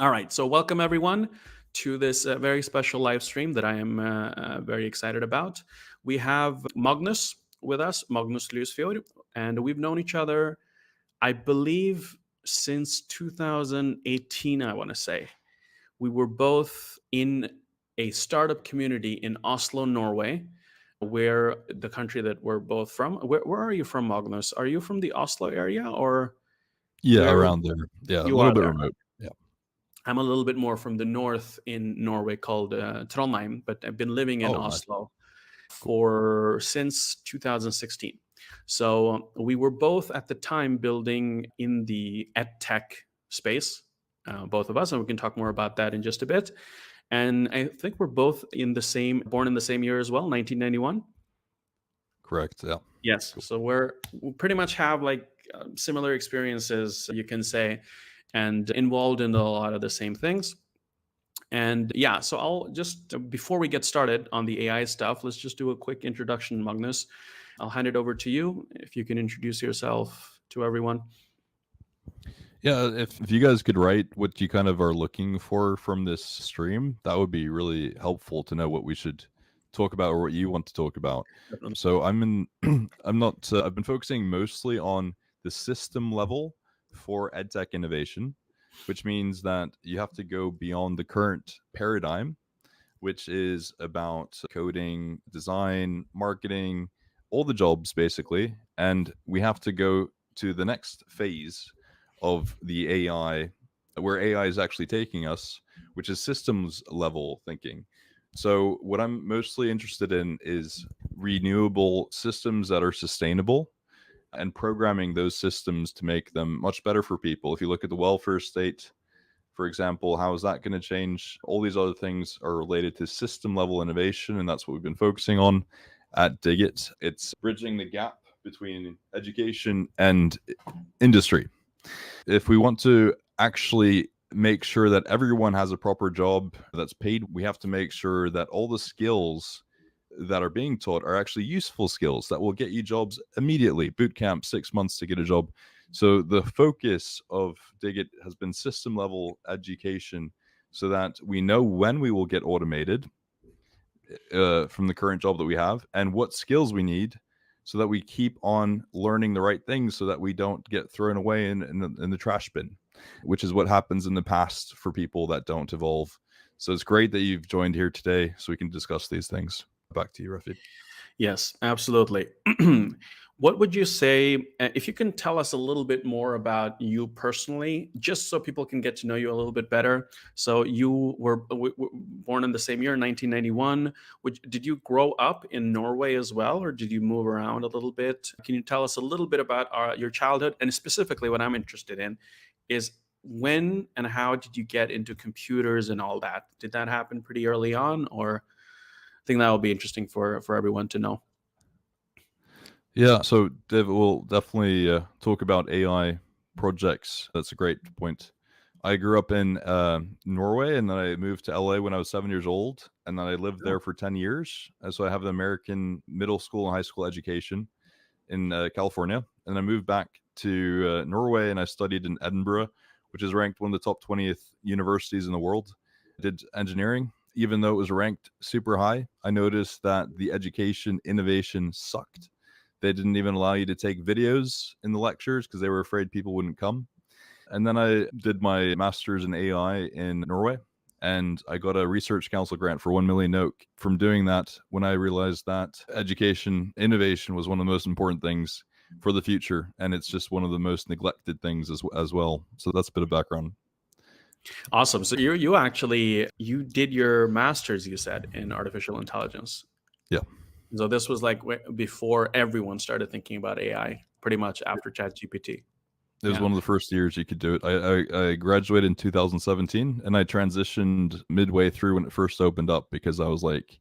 All right, so welcome everyone to this very special live stream that I am very excited about. We have Magnus with us, Magnus Lysfjord, and we've known each other, I believe, since 2018, I want to say. We were both in a startup community in Oslo, Norway, where the country that we're both from. Where are you from, Magnus? Are you from the Oslo area or Yeah, where around there. Yeah, a you little are bit there? remote. Yeah. I'm a little bit more from the north in Norway called Trondheim, but I've been living in Oh, nice. Oslo Cool. for since 2016. So we were both at the time building in the edtech space, both of us, and we can talk more about that in just a bit. And I think we're both born in the same year as well, 1991. Correct. Yeah. Yes, Cool. so we pretty much have like similar experiences, you can say, and involved in a lot of the same things. And yeah, so I'll just, before we get started on the AI stuff, let's just do a quick introduction, Magnus. I'll hand it over to you if you can introduce yourself to everyone. Yeah, if you guys could write what you kind of are looking for from this stream, that would be really helpful to know what we should talk about or what you want to talk about. So I'm in I'm not I've been focusing mostly on the system level for edtech innovation, which means that you have to go beyond the current paradigm, which is about coding, design, marketing, all the jobs basically. And we have to go to the next phase of the AI, where AI is actually taking us, which is systems level thinking. So, what I'm mostly interested in is renewable systems that are sustainable and programming those systems to make them much better for people. If you look at the welfare state, for example, how is that going to change? All these other things are related to system level innovation, and that's what we've been focusing on at Digit. It's bridging the gap between education and industry. If we want to actually make sure that everyone has a proper job that's paid, we have to make sure that all the skills that are being taught are actually useful skills that will get you jobs immediately. Boot camp, 6 months to get a job. So the focus of Digit has been system level education so that we know when we will get automated from the current job that we have and what skills we need so that we keep on learning the right things so that we don't get thrown away in the trash bin, which is what happens in the past for people that don't evolve. So it's great that you've joined here today so we can discuss these things. Back to you, Rafi. Yes, absolutely. What would you say, if you can tell us a little bit more about you personally, just so people can get to know you a little bit better? So you were born in the same year, 1991. Did you grow up in Norway as well, or did you move around a little bit? Can you tell us a little bit about your childhood? And specifically, what I'm interested in is when and how did you get into computers and all that? Did that happen pretty early on, or? I think that will be interesting for everyone to know. Yeah, so we'll definitely talk about AI projects. That's a great point. I grew up in Norway, and then I moved to LA when I was 7 years old, and then I lived Oh, there for 10 years. And so I have an American middle school and high school education in California. And I moved back to Norway, and I studied in Edinburgh, which is ranked one of the top 20th universities in the world. I did engineering. Even though it was ranked super high, I noticed that the education innovation sucked. They didn't even allow you to take videos in the lectures because they were afraid people wouldn't come. And then I did my master's in AI in Norway, and I got a research council grant for 1 million NOK from doing that when I realized that education innovation was one of the most important things for the future, and it's just one of the most neglected things as well. So that's a bit of background. awesome. So you did your master's, you said, in artificial intelligence. Yeah. So this was like before everyone started thinking about AI, pretty much after ChatGPT. It was Yeah. one of the first years you could do it. I graduated in 2017, and I transitioned midway through when it first opened up because I was like,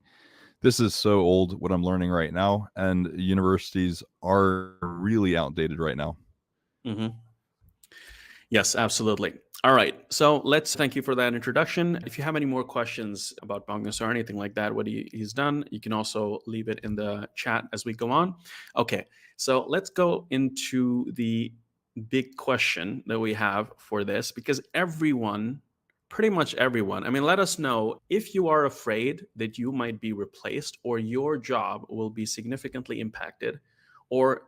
this is so old what I'm learning right now, and universities are really outdated right now. hmm Yes, absolutely. All right. So let's thank you for that introduction. If you have any more questions about Magnus or anything like that, what he's done, you can also leave it in the chat as we go on. Okay. So let's go into the big question that we have for this because everyone Pretty much everyone. I mean, let us know if you are afraid that you might be replaced or your job will be significantly impacted, or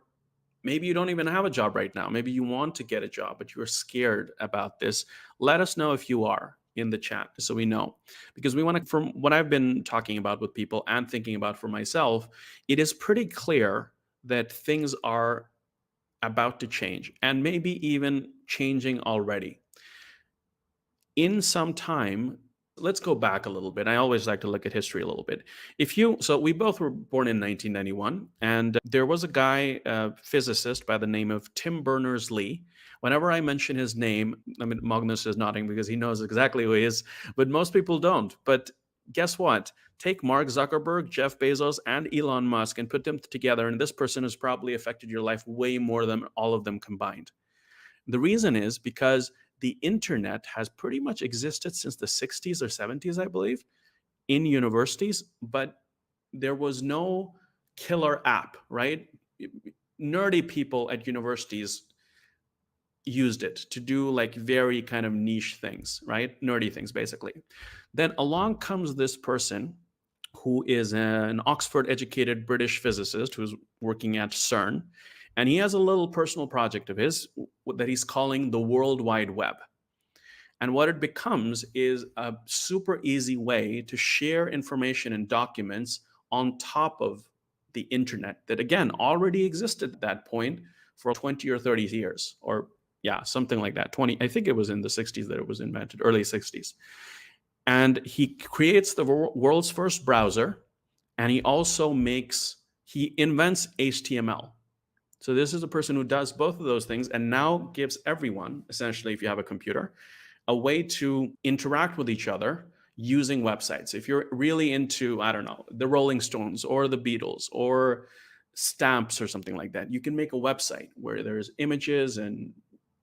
maybe you don't even have a job right now. Maybe you want to get a job, but you're scared about this. Let us know if you are in the chat so we know. Because we want to, from what I've been talking about with people and thinking about for myself, it is pretty clear that things are about to change and maybe even changing already. In some time, let's go back a little bit. I always like to look at history a little bit. So we both were born in 1991, and there was a guy, a physicist by the name of Tim Berners-Lee. Whenever I mention his name, I mean, Magnus is nodding because he knows exactly who he is, but most people don't. But guess what? Take Mark Zuckerberg, Jeff Bezos, and Elon Musk and put them together, and this person has probably affected your life way more than all of them combined. The reason is because the internet has pretty much existed since the 60s or 70s, I believe, in universities, but there was no killer app, right? Nerdy people at universities used it to do like very kind of niche things, right? Nerdy things, basically. Then along comes this person who is an Oxford educated British physicist who's working at CERN. And he has a little personal project of his that he's calling the World Wide Web. And what it becomes is a super easy way to share information and documents on top of the internet that, again, already existed at that point for 20 or 30 years, or yeah, something like that. 20, I think it was in the 60s that it was invented, early 60s. And he creates the world's first browser, and he invents HTML. So this is a person who does both of those things and now gives everyone, essentially, if you have a computer, a way to interact with each other using websites. If you're really into, I don't know, the Rolling Stones or the Beatles or stamps or something like that, you can make a website where there's images and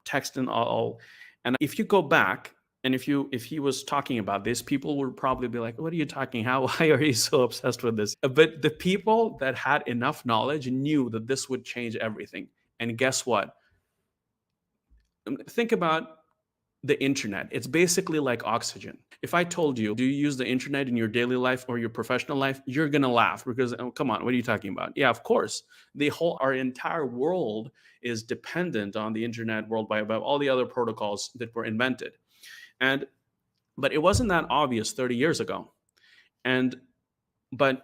text and all. And if you go back, and if he was talking about this, people would probably be like, "What are you talking? Why are you so obsessed with this?" But the people that had enough knowledge knew that this would change everything. And guess what? Think about the internet. It's basically like oxygen. If I told you, do you use the internet in your daily life or your professional life? You're going to laugh because, oh, come on, what are you talking about? Yeah, of course. Our entire world is dependent on the internet, World Wide Web, all the other protocols that were invented. But it wasn't that obvious 30 years ago. But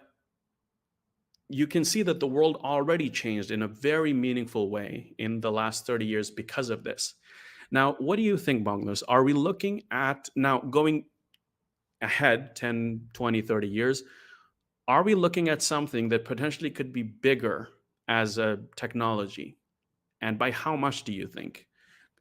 you can see that the world already changed in a very meaningful way in the last 30 years because of this. Now, what do you think, Magnus? Are we looking at, now going ahead 10, 20, 30 years, are we looking at something that potentially could be bigger as a technology? And by how much do you think?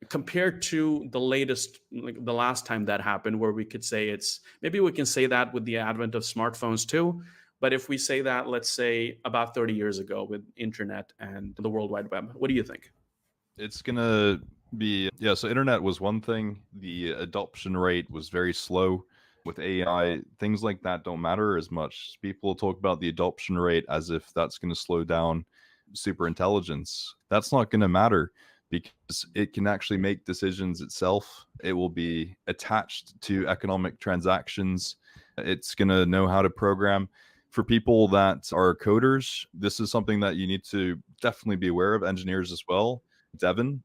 Compared to the latest, like the last time that happened, where we could say maybe we can say that with the advent of smartphones too. But if we say that, let's say about 30 years ago with internet and the World Wide Web, what do you think? It's gonna be, yeah, so internet was one thing. The adoption rate was very slow. With AI, things like that don't matter as much. People talk about the adoption rate as if that's going to slow down super intelligence. That's not going to matter because it can actually make decisions itself. It will be attached to economic transactions. It's going to know how to program. For people that are coders, this is something that you need to definitely be aware of. Engineers as well. Devin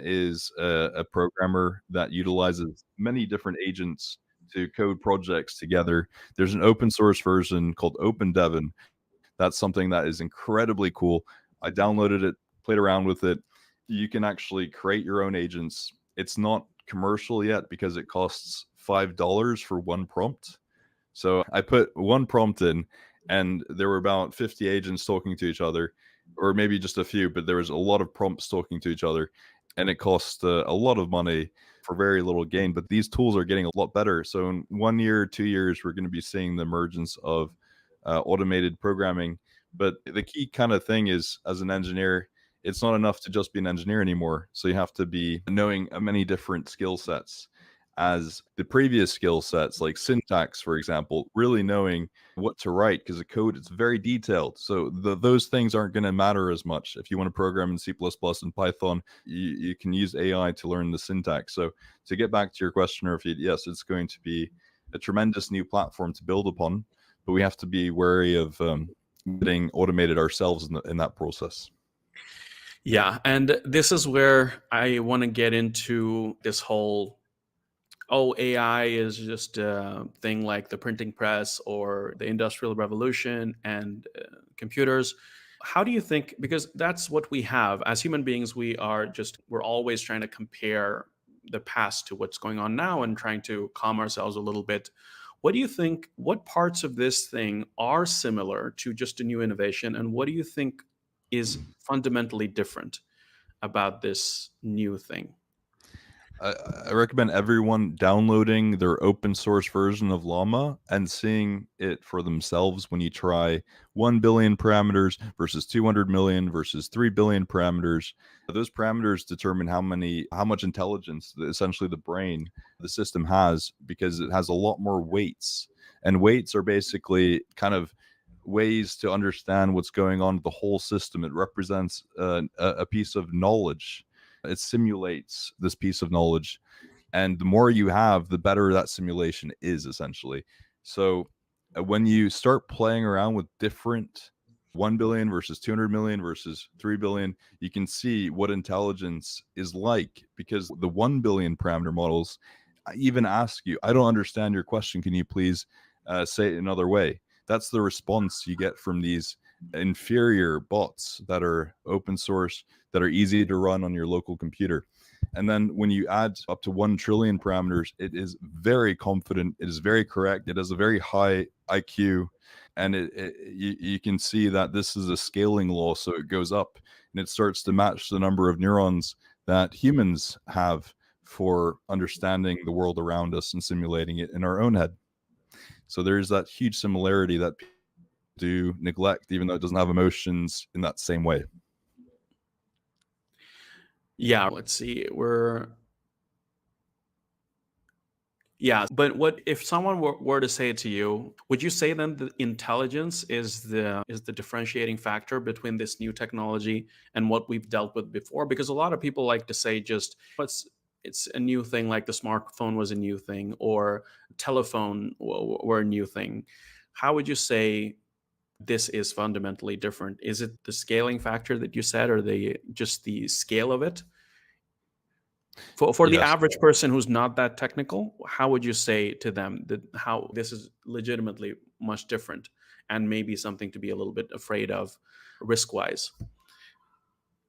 is a programmer that utilizes many different agents to code projects together. There's an open source version called OpenDevin. That's something that is incredibly cool. I downloaded it, played around with it. You can actually create your own agents. It's not commercial yet because it costs $5 for one prompt. So I put one prompt in, and there were about 50 agents talking to each other, or maybe just a few, but there was a lot of prompts talking to each other, and it cost a lot of money for very little gain. But these tools are getting a lot better. So in 1 year, 2 years, we're going to be seeing the emergence of automated programming. But the key kind of thing is, as an engineer, it's not enough to just be an engineer anymore. So you have to be knowing many different skill sets. as the previous skill sets, like syntax, for example, really knowing what to write, because the code is very detailed. So those things aren't going to matter as much. If you want to program in C++ and Python, you can use AI to learn the syntax. So to get back to your question, or yes, it's going to be a tremendous new platform to build upon, but we have to be wary of getting automated ourselves in that process. Yeah, and this is where I want to get into this whole, oh, AI is just a thing like the printing press or the Industrial Revolution and computers. How do you think, because that's what we have as human beings, we're always trying to compare the past to what's going on now and trying to calm ourselves a little bit. What do you think, what parts of this thing are similar to just a new innovation, and what do you think is fundamentally different about this new thing? I recommend everyone downloading their open source version of Llama and seeing it for themselves when you try 1 billion parameters versus 200 million versus 3 billion parameters. Those parameters determine how much intelligence, essentially the brain, the system has, because it has a lot more weights. And weights are basically kind of ways to understand what's going on with the whole system. It represents a piece of knowledge. It simulates this piece of knowledge, and the more you have, the better that simulation is, essentially. So when you start playing around with different 1 billion versus 200 million versus 3 billion, you can see what intelligence is like, because the 1 billion parameter models even ask you, I don't understand your question, can you please say it another way? That's the response you get from these inferior bots that are open source, that are easy to run on your local computer. And then when you add up to 1 trillion parameters, it is very confident, it is very correct, it has a very high IQ, and you can see that this is a scaling law, so it goes up and it starts to match the number of neurons that humans have for understanding the world around us and simulating it in our own head. So there's that huge similarity that people do neglect, even though it doesn't have emotions in that same way. Yeah, let's see. Yeah, but what if someone were to say it to you, would you say then that intelligence is the differentiating factor between this new technology and what we've dealt with before? Because a lot of people like to say just it's a new thing, like the smartphone was a new thing or telephone were a new thing. How would you say this is fundamentally different? Is it the scaling factor that you said, or the scale of it? For the Yes. average person who's not that technical, how would you say to them that how this is legitimately much different and maybe something to be a little bit afraid of risk wise?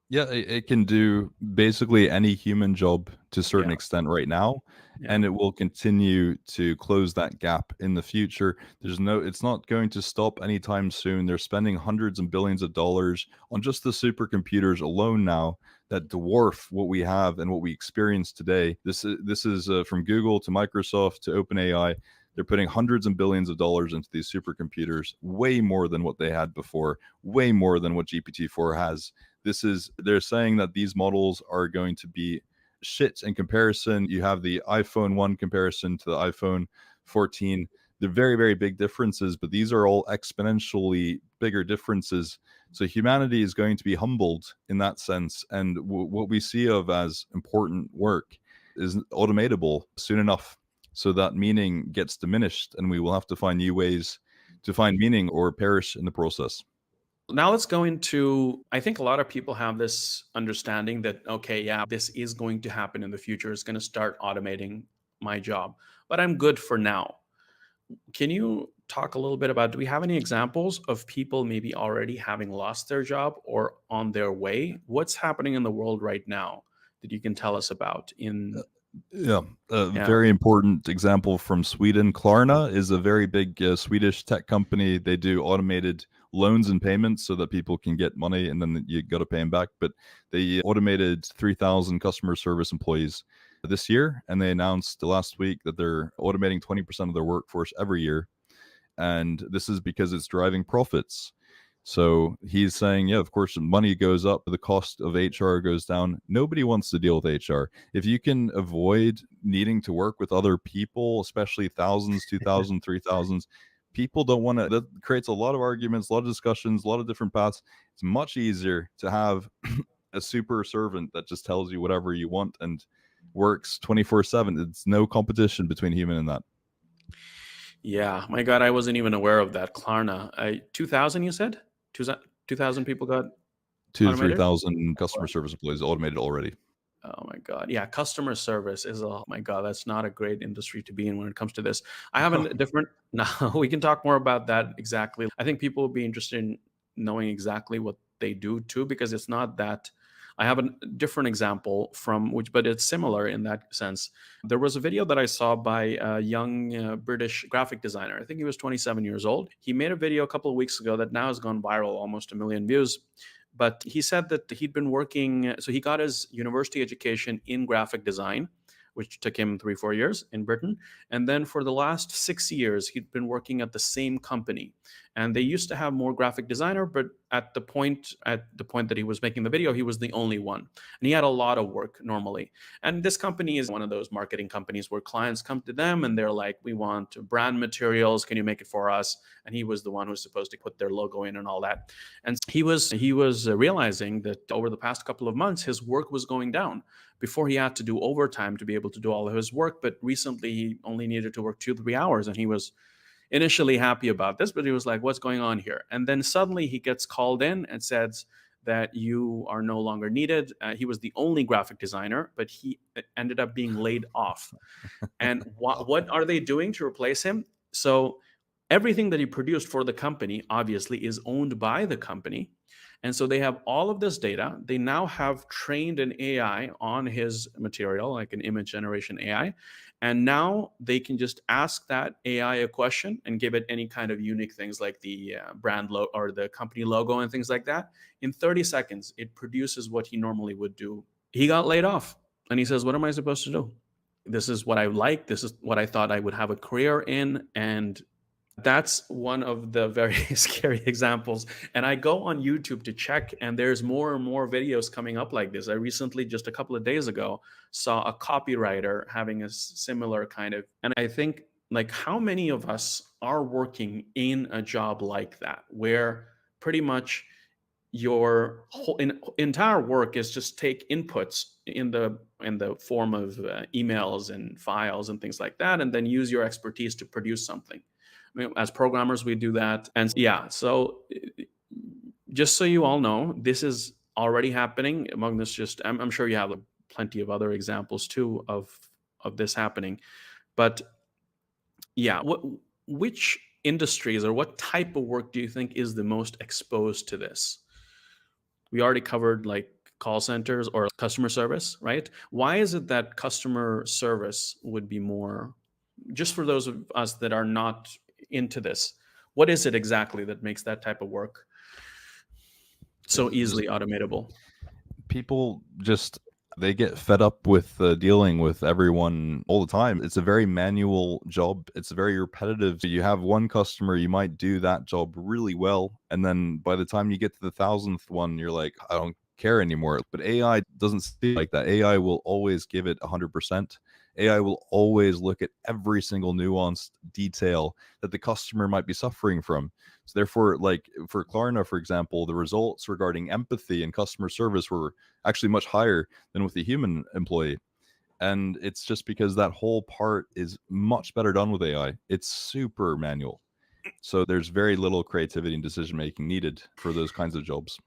Yeah, it can do basically any human job to a certain Yeah, extent right now, yeah. and it will continue to close that gap in the future. It's not going to stop anytime soon. They're spending hundreds and billions of dollars on just the supercomputers alone now that dwarf what we have and what we experience today. This is from Google to Microsoft to OpenAI. They're putting hundreds and billions of dollars into these supercomputers, way more than what they had before, way more than what GPT-4 has. They're saying that these models are going to be shit in comparison. You have the iPhone 1 comparison to the iPhone 14. They're very, very big differences, but these are all exponentially bigger differences. So humanity is going to be humbled in that sense. And what we see of as important work is automatable soon enough. So that meaning gets diminished, and we will have to find new ways to find meaning or perish in the process. Now let's go into, I think a lot of people have this understanding that, okay, yeah, this is going to happen in the future. It's going to start automating my job, but I'm good for now. Can you talk a little bit about, do we have any examples of people maybe already having lost their job or on their way? What's happening in the world right now that you can tell us about Yeah, a yeah. very important example from Sweden. Klarna is a very big Swedish tech company. They do automated loans and payments so that people can get money and then you got to pay them back. But they automated 3,000 customer service employees this year, and they announced last week that they're automating 20% of their workforce every year. And this is because it's driving profits. So he's saying, yeah, of course, money goes up, the cost of HR goes down. Nobody wants to deal with HR. If you can avoid needing to work with other people, especially thousands, 2,000, 3,000, people don't want to. That creates a lot of arguments, a lot of discussions, a lot of different paths. It's much easier to have a super servant that just tells you whatever you want and works 24/7. It's no competition between human and that. Yeah, my God, I wasn't even aware of that. Klarna, 2,000, you said? 2,000 people got Two to three automated? thousand customer service employees automated already. Oh my God. Yeah, customer service is oh my God, that's not a great industry to be in when it comes to this. I have a different no, we can talk more about that exactly. I think people will be interested in knowing exactly what they do too, because it's not that I have a different example from which, but it's similar in that sense. There was a video that I saw by a young British graphic designer. I think he was 27 years old. He made a video a couple of weeks ago that now has gone viral, almost 1 million views. But he said that he'd been working, so he got his university education in graphic design, which took him 3, 4 years in Britain. And then for the last 6 years, he'd been working at the same company. And they used to have more graphic designer, but at the point that he was making the video, he was the only one. And he had a lot of work normally. And this company is one of those marketing companies where clients come to them and they're like, we want brand materials. Can you make it for us? And he was the one who's supposed to put their logo in and all that. And he was realizing that over the past couple of months, his work was going down. Before he had to do overtime to be able to do all of his work, but recently he only needed to work 2, 3 hours, and he was initially happy about this, but he was like, what's going on here? And then suddenly he gets called in and says that you are no longer needed. He was the only graphic designer, but he ended up being laid off. And what are they doing to replace him? So everything that he produced for the company obviously is owned by the company. And so they have all of this data. They now have trained an AI on his material, like an image generation AI. And now they can just ask that AI a question and give it any kind of unique things like the brand logo or the company logo and things like that. In 30 seconds, it produces what he normally would do. He got laid off. And he says, what am I supposed to do? This is what I like. This is what I thought I would have a career in. And that's one of the very scary examples. And I go on YouTube to check, and there's more and more videos coming up like this. I recently, just a couple of days ago, saw a copywriter having a similar kind of. And I think, like, how many of us are working in a job like that, where pretty much your whole entire work is just take inputs in the form of emails and files and things like that, and then use your expertise to produce something. I mean, as programmers, we do that. And yeah, so just so you all know, this is already happening. Magnus, just I'm sure you have plenty of other examples too of this happening. But yeah, which industries or what type of work do you think is the most exposed to this? We already covered like call centers or customer service, right? Why is it that customer service would be more, just for those of us that are not into this, what is it exactly that makes that type of work so It's just easily automatable? people just they get fed up with dealing with everyone all the time. It's a very manual job. It's very repetitive. You have one customer, you might do that job really well, and then by the time you get to the thousandth one, you're like, I don't care anymore. But AI doesn't see like that. AI will always give it 100%. AI will always look at every single nuanced detail that the customer might be suffering from. So therefore, like for Klarna, for example, the results regarding empathy and customer service were actually much higher than with the human employee. And it's just because that whole part is much better done with AI. It's super manual. So there's very little creativity and decision making needed for those kinds of jobs.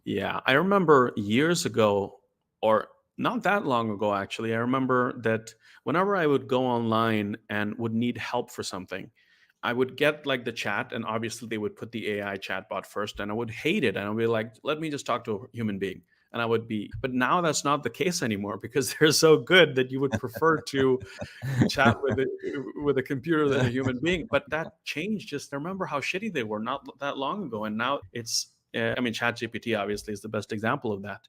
Yeah, I remember years ago, or not that long ago, actually, I remember that whenever I would go online and would need help for something, I would get like the chat, and obviously they would put the AI chatbot first, and I would hate it. And I'd be like, let me just talk to a human being. And I would be, but now that's not the case anymore because they're so good that you would prefer to chat with a computer than a human being. But that changed. Just remember how shitty they were not that long ago, and now it's. I mean, ChatGPT obviously is the best example of that.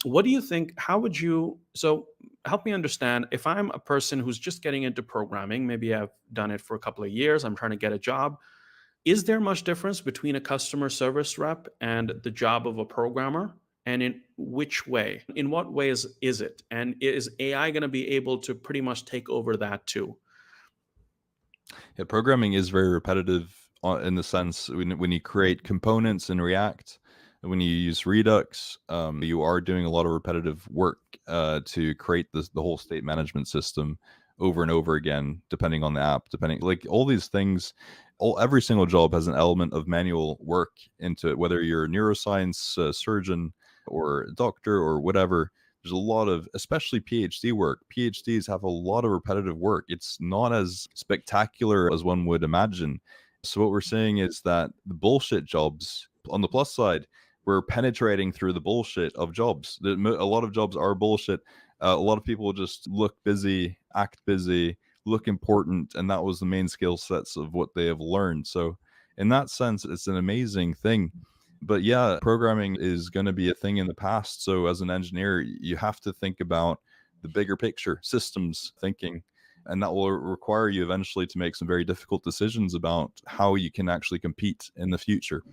What do you think? How would you? So help me understand. If I'm a person who's just getting into programming, maybe I've done it for a couple of years, I'm trying to get a job. Is there much difference between a customer service rep and the job of a programmer? And in which way? In what ways is it? And is AI going to be able to pretty much take over that too? Yeah, programming is very repetitive in the sense when you create components in React, and when you use Redux, you are doing a lot of repetitive work to create the whole state management system over and over again, depending on the app, depending like all these things. Every single job has an element of manual work into it, whether you're a neuroscience surgeon or a doctor or whatever. There's a lot of, especially PhD work. PhDs have a lot of repetitive work. It's not as spectacular as one would imagine. So what we're saying is that the bullshit jobs, on the plus side, we're penetrating through the bullshit of jobs. A lot of jobs are bullshit. A lot of people just look busy, act busy, look important, and that was the main skill sets of what they have learned. So in that sense, it's an amazing thing. But yeah, programming is going to be a thing in the past. So as an engineer, you have to think about the bigger picture, systems thinking, and that will require you eventually to make some very difficult decisions about how you can actually compete in the future.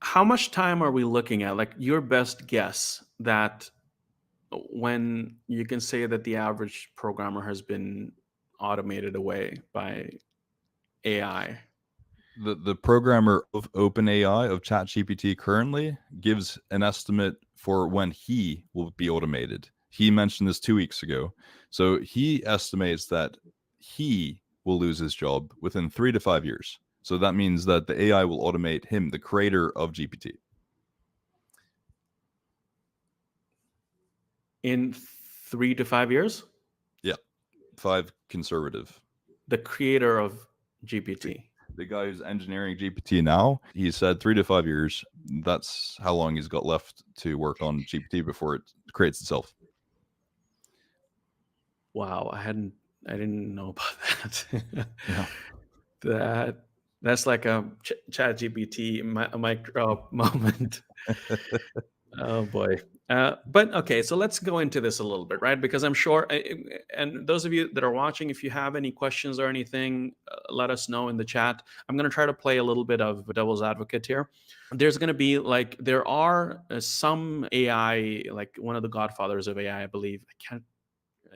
How much time are we looking at? Like your best guess that when you can say that the average programmer has been automated away by AI? The programmer of OpenAI, of ChatGPT currently, gives an estimate for when he will be automated. He mentioned this 2 weeks ago. So he estimates that he will lose his job within 3 to 5 years. So that means that the AI will automate him, the creator of GPT. In 3 to 5 years? Yeah, 5 conservative. The creator of GPT. The guy who's engineering GPT now, he said 3 to 5 years. That's how long he's got left to work on GPT before it creates itself. Wow, I didn't know about that. Yeah. That's like a chat GPT micro moment. Oh boy. But okay, so let's go into this a little bit, right? Because I'm sure, and those of you that are watching, if you have any questions or anything, let us know in the chat. I'm going to try to play a little bit of devil's advocate here. There's going to be like, there are some AI, like one of the godfathers of AI, I believe. I can't,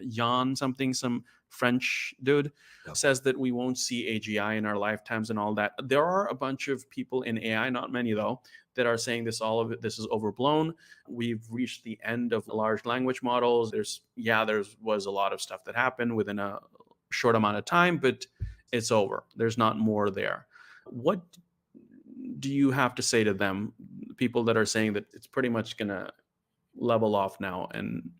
Jan something, some French dude, Yep. says that we won't see AGI in our lifetimes and all that. There are a bunch of people in AI, not many though, that are saying all of it, this is overblown. We've reached the end of large language models. There was a lot of stuff that happened within a short amount of time, but it's over. There's not more there. What do you have to say to them, people that are saying that it's pretty much gonna level off now? And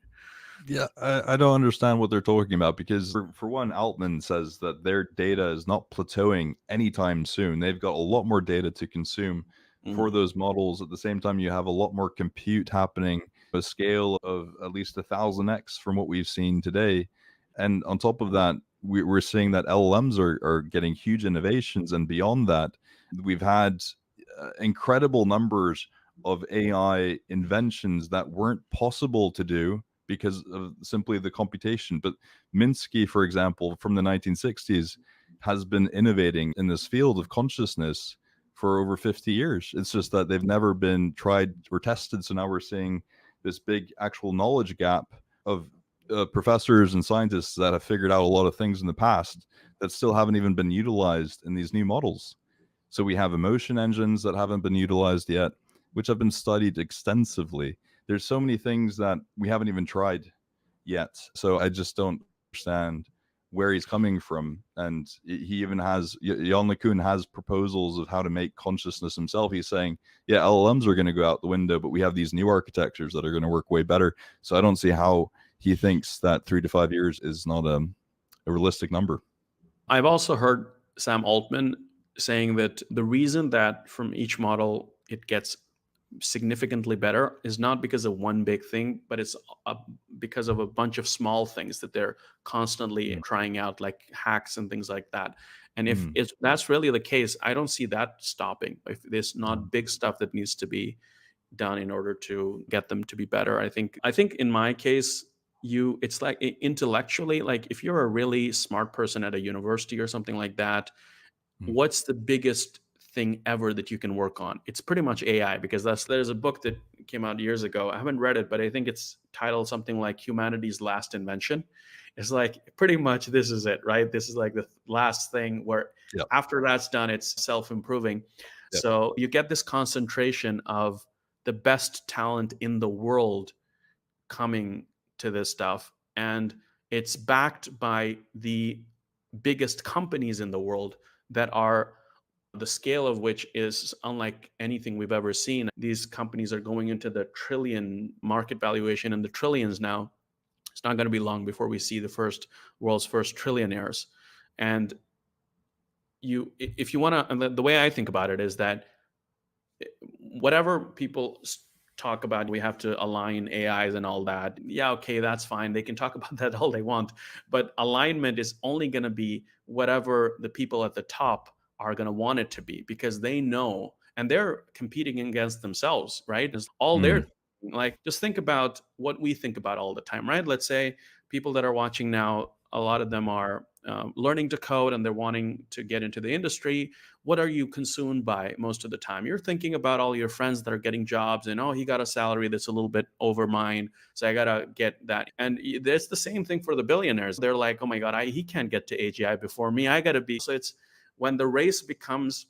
Yeah, I don't understand what they're talking about because, for one, Altman says that their data is not plateauing anytime soon. They've got a lot more data to consume for those models. At the same time, you have a lot more compute happening, a scale of at least 1,000x from what we've seen today. And on top of that, we're seeing that LLMs are getting huge innovations. And beyond that, we've had incredible numbers of AI inventions that weren't possible to do because of simply the computation. But Minsky, for example, from the 1960s, has been innovating in this field of consciousness for over 50 years. It's just that they've never been tried or tested. So now we're seeing this big actual knowledge gap of professors and scientists that have figured out a lot of things in the past that still haven't even been utilized in these new models. So we have emotion engines that haven't been utilized yet, which have been studied extensively. There's so many things that we haven't even tried yet. So I just don't understand where he's coming from. And he even has, Jan LeCun has proposals of how to make consciousness himself. He's saying, yeah, LLMs are going to go out the window, but we have these new architectures that are going to work way better. So I don't see how he thinks that 3 to 5 years is not a realistic number. I've also heard Sam Altman saying that the reason that from each model it gets significantly better is not because of one big thing, but it's because of a bunch of small things that they're constantly trying out, like hacks and things like that. And if that's really the case, I don't see that stopping. If there's not big stuff that needs to be done in order to get them to be better, I think in my case, it's like intellectually, like if you're a really smart person at a university or something like that, Mm. what's the biggest thing ever that you can work on? It's pretty much AI, because there's a book that came out years ago. I haven't read it, but I think it's titled something like Humanity's Last Invention. It's like pretty much this is it, right? This is like the last thing where Yeah. after that's done, it's self-improving. Yeah. So you get this concentration of the best talent in the world coming to this stuff, and it's backed by the biggest companies in the world that are the scale of which is unlike anything we've ever seen. These companies are going into the trillion market valuation and the trillions now. It's not going to be long before we see the world's first trillionaires. And if you want to, and the way I think about it is that whatever people talk about, we have to align AIs and all that. Yeah, okay, that's fine. They can talk about that all they want. But alignment is only going to be whatever the people at the top are going to want it to be, because they know and they're competing against themselves, right? It's all Mm. they're like, just think about what we think about all the time, right? Let's say people that are watching now, a lot of them are learning to code and they're wanting to get into the industry. What are you consumed by most of the time? You're thinking about all your friends that are getting jobs, and oh, he got a salary that's a little bit over mine, so I gotta get that. And it's the same thing for the billionaires. They're like, oh my god, he can't get to AGI before me, I gotta be. So it's when the race becomes,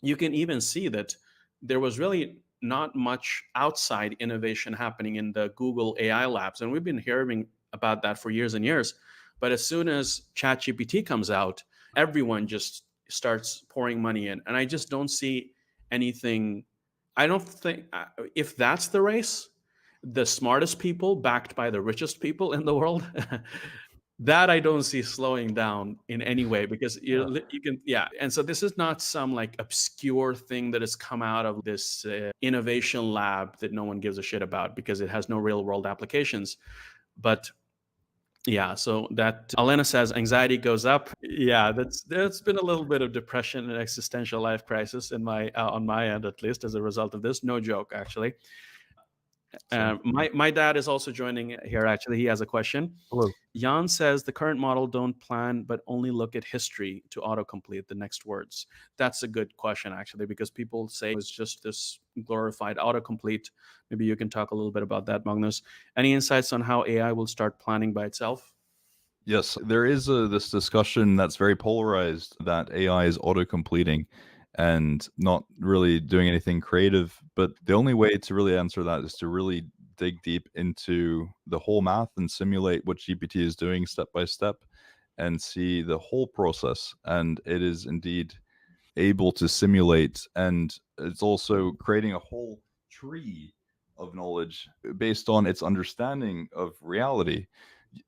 you can even see that there was really not much outside innovation happening in the Google AI labs, and we've been hearing about that for years and years. But as soon as ChatGPT comes out, everyone just starts pouring money in, and I just don't see anything. I don't think if that's the race, the smartest people backed by the richest people in the world, that I don't see slowing down in any way, because Yeah. you can, yeah. And so this is not some like obscure thing that has come out of this innovation lab that no one gives a shit about because it has no real world applications. But yeah, so that Alena says anxiety goes up. Yeah, that's been a little bit of depression and existential life crisis in my on my end, at least, as a result of this. No joke, actually. Same. My dad is also joining here. Actually, he has a question. Hello. Jan says the current model don't plan but only look at history to autocomplete the next words. That's a good question, actually, because people say it's just this glorified autocomplete. Maybe you can talk a little bit about that, Magnus. Any insights on how AI will start planning by itself? Yes, there is this discussion that's very polarized that AI is auto-completing and not really doing anything creative. But the only way to really answer that is to really dig deep into the whole math and simulate what GPT is doing step by step and see the whole process. And it is indeed able to simulate, and it's also creating a whole tree of knowledge based on its understanding of reality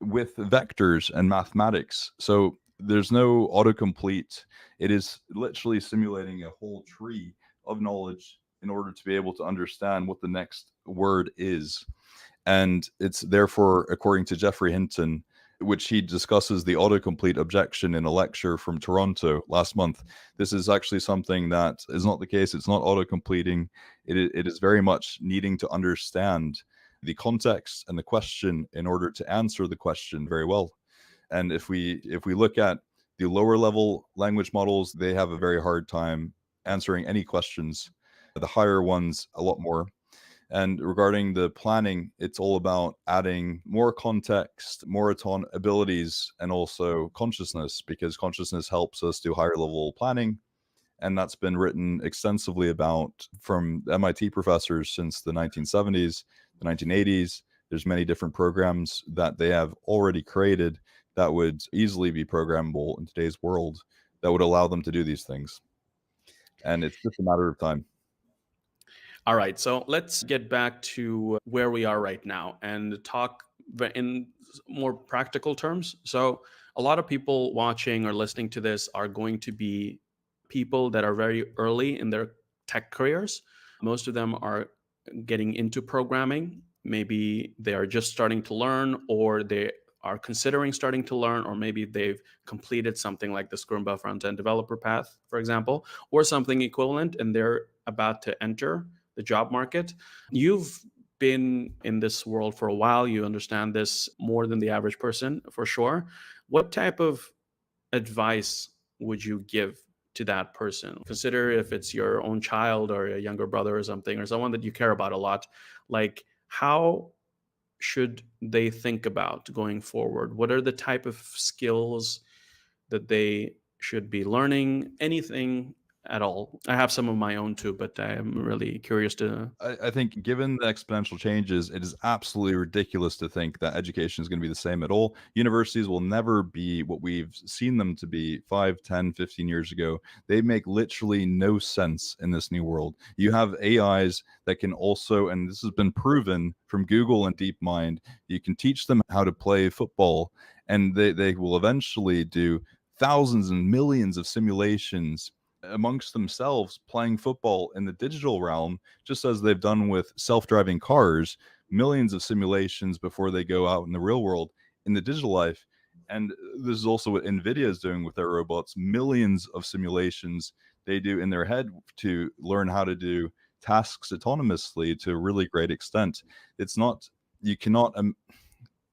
with vectors and mathematics. So there's no autocomplete. It is literally simulating a whole tree of knowledge in order to be able to understand what the next word is. And it's therefore, according to Jeffrey Hinton, which he discusses the autocomplete objection in a lecture from Toronto last month. This is actually something that is not the case. It's not autocompleting. It is very much needing to understand the context and the question in order to answer the question very well. And if we look at the lower level language models, they have a very hard time answering any questions. The higher ones, a lot more. And regarding the planning, it's all about adding more context, more abilities, and also consciousness, because consciousness helps us do higher level planning. And that's been written extensively about from MIT professors since the 1970s, the 1980s. There's many different programs that they have already created that would easily be programmable in today's world that would allow them to do these things. And it's just a matter of time. All right, so let's get back to where we are right now and talk in more practical terms. So, a lot of people watching or listening to this are going to be people that are very early in their tech careers. Most of them are getting into programming. Maybe they are just starting to learn, or they are considering starting to learn, or maybe they've completed something like the Scrimba front-end developer path, for example, or something equivalent, and they're about to enter the job market. You've been in this world for a while. You understand this more than the average person, for sure. What type of advice would you give to that person? Consider if it's your own child or a younger brother or something, or someone that you care about a lot. Like, how should they think about going forward? What are the type of skills that they should be learning? Anything at all? I have some of my own too, but I am really curious to. I think given the exponential changes, it is absolutely ridiculous to think that education is going to be the same at all. Universities will never be what we've seen them to be 5, 10, 15 years ago. They make literally no sense in this new world. You have AIs that can also, and this has been proven from Google and DeepMind, you can teach them how to play football, and they will eventually do thousands and millions of simulations amongst themselves playing football in the digital realm, just as they've done with self-driving cars, millions of simulations before they go out in the real world in the digital life. And this is also what Nvidia is doing with their robots, millions of simulations they do in their head to learn how to do tasks autonomously to a really great extent. It's not, you cannot,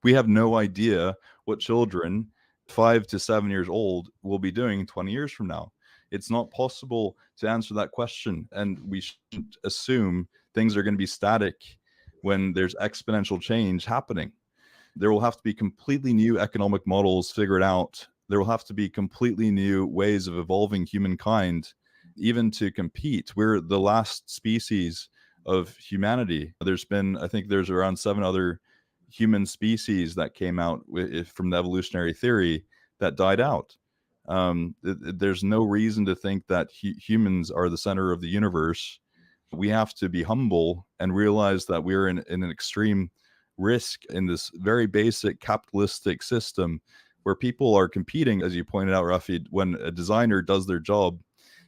we have no idea what children 5 to 7 years old will be doing 20 years from now. It's not possible to answer that question, and we shouldn't assume things are going to be static when there's exponential change happening. There will have to be completely new economic models figured out. There will have to be completely new ways of evolving humankind, even to compete. We're the last species of humanity. There's been, I think there's around 7 other human species that came out from the evolutionary theory that died out. There's no reason to think that humans are the center of the universe. We have to be humble and realize that we're in an extreme risk in this very basic capitalistic system where people are competing, as you pointed out, Rafi. When a designer does their job,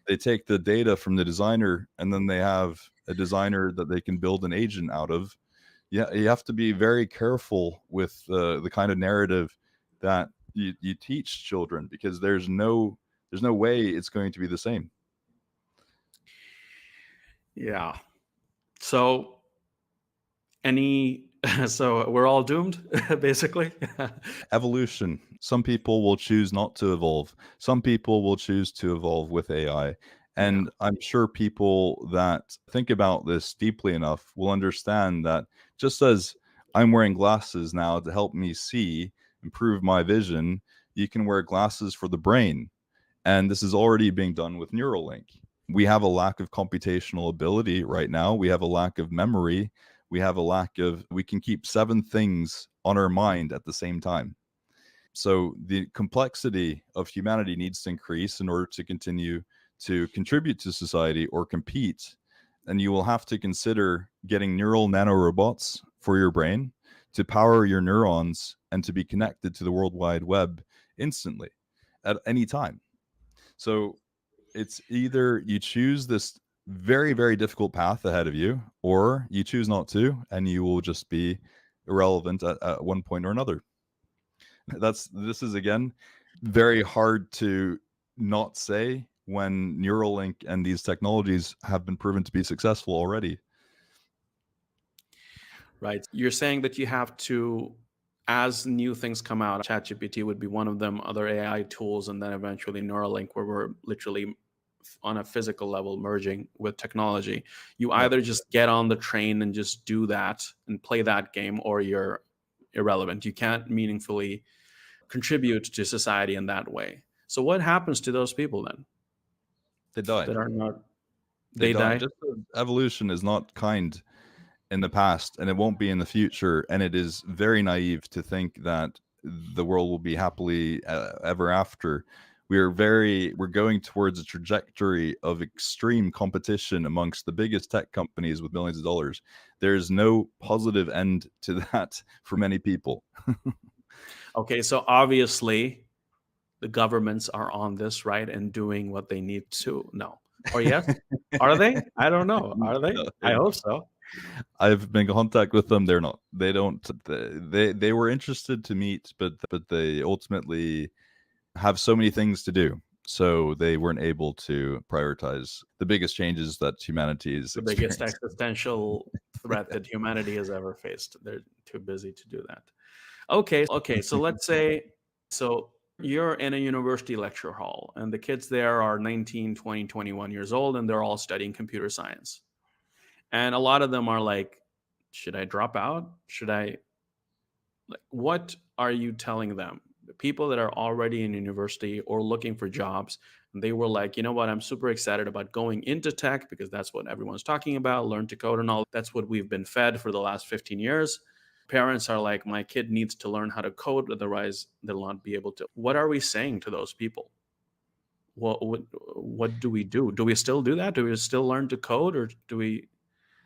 they take the data from the designer and then they have a designer that they can build an agent out of. Yeah, you have to be very careful with the kind of narrative that you teach children, because there's no way it's going to be the same. Yeah. So any so we're all doomed, basically. Evolution. Some people will choose not to evolve. Some people will choose to evolve with AI. Yeah. And I'm sure people that think about this deeply enough will understand that just as I'm wearing glasses now to help me see, improve my vision, you can wear glasses for the brain. And this is already being done with Neuralink. We have a lack of computational ability right now. We have a lack of memory. We have a lack of, we can keep 7 things on our mind at the same time. So the complexity of humanity needs to increase in order to continue to contribute to society or compete. And you will have to consider getting neural nanorobots for your brain to power your neurons and to be connected to the World Wide Web instantly at any time. So it's either you choose this very, very difficult path ahead of you, or you choose not to, and you will just be irrelevant at one point or another. This is again very hard to not say when Neuralink and these technologies have been proven to be successful already. Right. You're saying that you have to, as new things come out, ChatGPT would be one of them, other AI tools, and then eventually Neuralink, where we're literally on a physical level merging with technology. You Yep. either just get on the train and just do that and play that game, or you're irrelevant. You can't meaningfully contribute to society in that way. So what happens to those people then They die. that are not? They They die. die. Just evolution is not kind in the past, and it won't be in the future. And it is very naive to think that the world will be happily ever after. We're going towards a trajectory of extreme competition amongst the biggest tech companies with millions of dollars. There's no positive end to that for many people. Okay, so obviously the governments are on this, right, and doing what they need to. No, or yes, are they? I don't know. Are they? No, I they're hope not. so. I've been in contact with them. They're not. They don't. They were interested to meet, but they ultimately have so many things to do, so they weren't able to prioritize the biggest changes that humanity is The biggest experiencing. existential threat that humanity has ever faced. They're too busy to do that. Okay. So let's say, so you're in a university lecture hall and the kids there are 19, 20, 21 years old and they're all studying computer science. And a lot of them are like, should I drop out? Should I, like, what are you telling them? The people that are already in university or looking for jobs, and they were like, you know what, I'm super excited about going into tech because that's what everyone's talking about, learn to code and all. That's what we've been fed for the last 15 years. Parents are like, my kid needs to learn how to code, otherwise they'll not be able to. What are we saying to those people? What do we do? Do we still do that? Do we still learn to code, or do we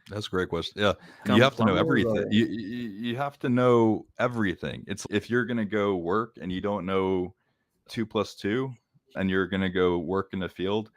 That's a great question. Yeah, you become have to know plumbers? everything. Or You have to know everything. It's if you're gonna go work and you don't know 2 plus 2, and you're gonna go work in the field,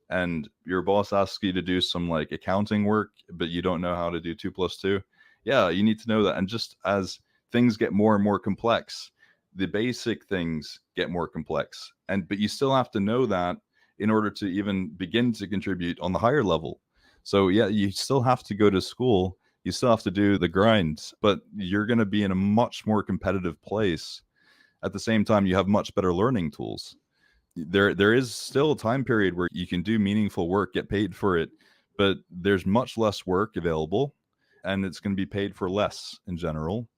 and your boss asks you to do some like accounting work, but you don't know how to do 2 plus 2. Yeah, you need to know that. And just as things get more and more complex, the basic things get more complex, and but you still have to know that in order to even begin to contribute on the higher level. So yeah, you still have to go to school. You still have to do the grind, but you're going to be in a much more competitive place. At the same time, you have much better learning tools. There is still a time period where you can do meaningful work, get paid for it, but there's much less work available, and it's going to be paid for less in general.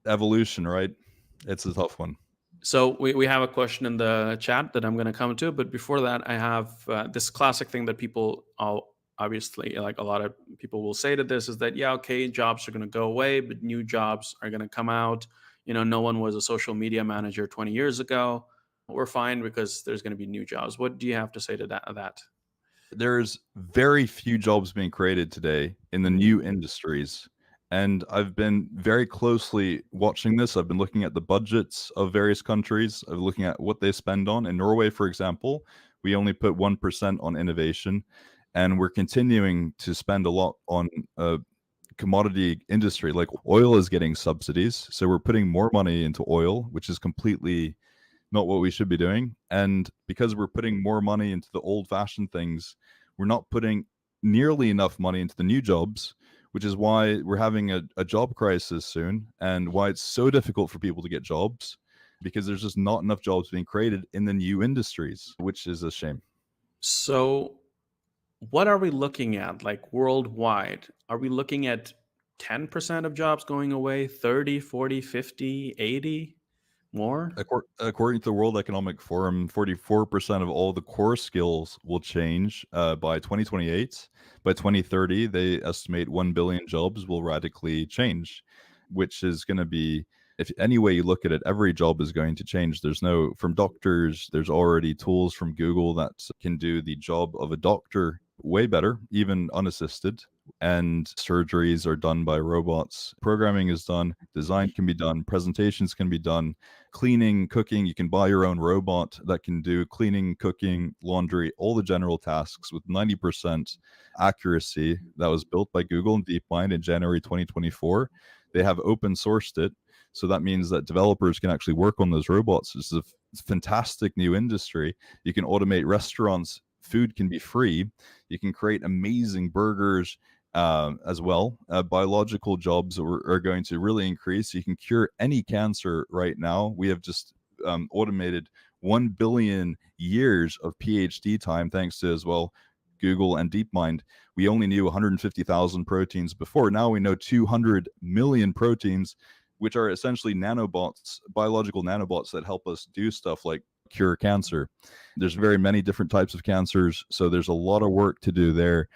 Evolution, right? It's a tough one. So we have a question in the chat that I'm going to come to, but before that, I have this classic thing that people all obviously, like a lot of people will say to this, is that yeah, okay, jobs are going to go away, but new jobs are going to come out. You know, no one was a social media manager 20 years ago. We're fine because there's going to be new jobs. What do you have to say to that? There's very few jobs being created today in the new industries. And I've been very closely watching this. I've been looking at the budgets of various countries. I'm looking at what they spend on. In Norway, for example, we only put 1% on innovation. And we're continuing to spend a lot on commodity industry. Like oil is getting subsidies. So we're putting more money into oil, which is completely not what we should be doing. And because we're putting more money into the old fashioned things, we're not putting nearly enough money into the new jobs, which is why we're having a job crisis soon and why it's so difficult for people to get jobs, because there's just not enough jobs being created in the new industries, which is a shame. So what are we looking at, like worldwide? Are we looking at 10% of jobs going away, 30, 40, 50, 80, more? According to the World Economic Forum, 44% of all the core skills will change by 2028. By 2030, they estimate 1 billion jobs will radically change, which is going to be, if any way you look at it, every job is going to change. There's no, from doctors, there's already tools from Google that can do the job of a doctor way better, even unassisted. And surgeries are done by robots. Programming is done. Design can be done. Presentations can be done. Cleaning, cooking, you can buy your own robot that can do cleaning, cooking, laundry, all the general tasks with 90% accuracy. That was built by Google and DeepMind in January 2024. They have open sourced it. So that means that developers can actually work on those robots. This is a fantastic new industry. You can automate restaurants. Food can be free. You can create amazing burgers as well. Biological jobs are going to really increase. You can cure any cancer right now. We have just automated 1 billion years of PhD time thanks to as well Google and DeepMind. We only knew 150,000 proteins before. Now we know 200 million proteins, which are essentially nanobots, biological nanobots that help us do stuff like cure cancer. There's very many different types of cancers, so there's a lot of work to do there.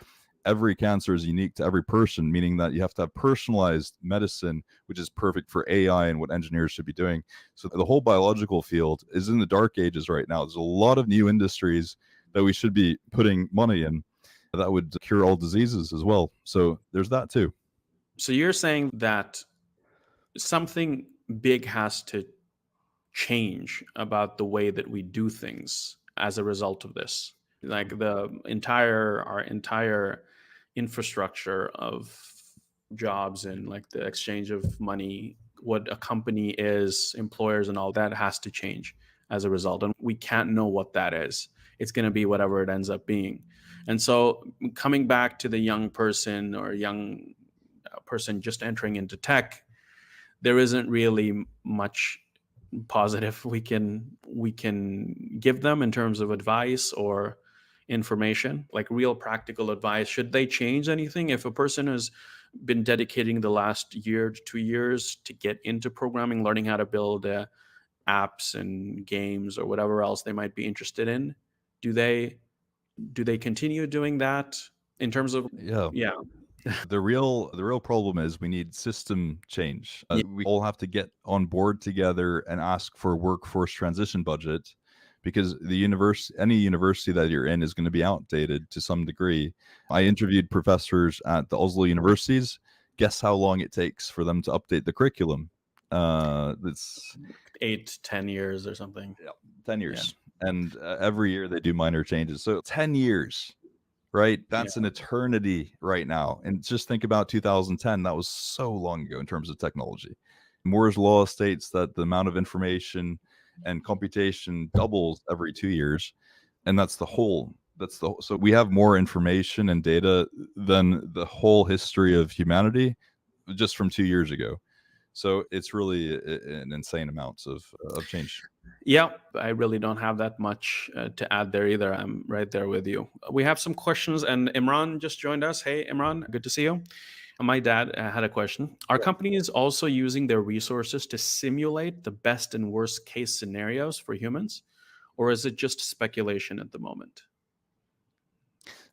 Every cancer is unique to every person, meaning that you have to have personalized medicine, which is perfect for AI and what engineers should be doing. So the whole biological field is in the dark ages right now. There's a lot of new industries that we should be putting money in that would cure all diseases as well. So there's that too. So you're saying that something big has to change about the way that we do things as a result of this. Like our entire infrastructure of jobs and like the exchange of money, what a company is, employers and all that has to change as a result. And we can't know what that is. It's going to be whatever it ends up being. And so coming back to the young person or young a person just entering into tech, there isn't really much positive we can give them in terms of advice or information, like real practical advice. Should they change anything if a person has been dedicating the last year to 2 years to get into programming, learning how to build apps and games or whatever else they might be interested in? Do they continue doing that in terms of, Yeah. yeah. The real problem is we need system change. Yeah. We all have to get on board together and ask for a workforce transition budget, because any university that you're in is going to be outdated to some degree. I interviewed professors at the Oslo universities. Guess how long it takes for them to update the curriculum? It's 8-10 years or something. 10 Yeah. years. And every year they do minor changes. So 10 years. Right? That's an eternity right now. And just think about 2010. That was so long ago in terms of technology. Moore's law states that the amount of information and computation doubles every 2 years. And so we have more information and data than the whole history of humanity just from 2 years ago. So it's really an insane amount of change. Yeah, I really don't have that much to add there either. I'm right there with you. We have some questions, and Imran just joined us. Hey, Imran, good to see you. My dad had a question. Are companies also using their resources to simulate the best and worst case scenarios for humans, or is it just speculation at the moment?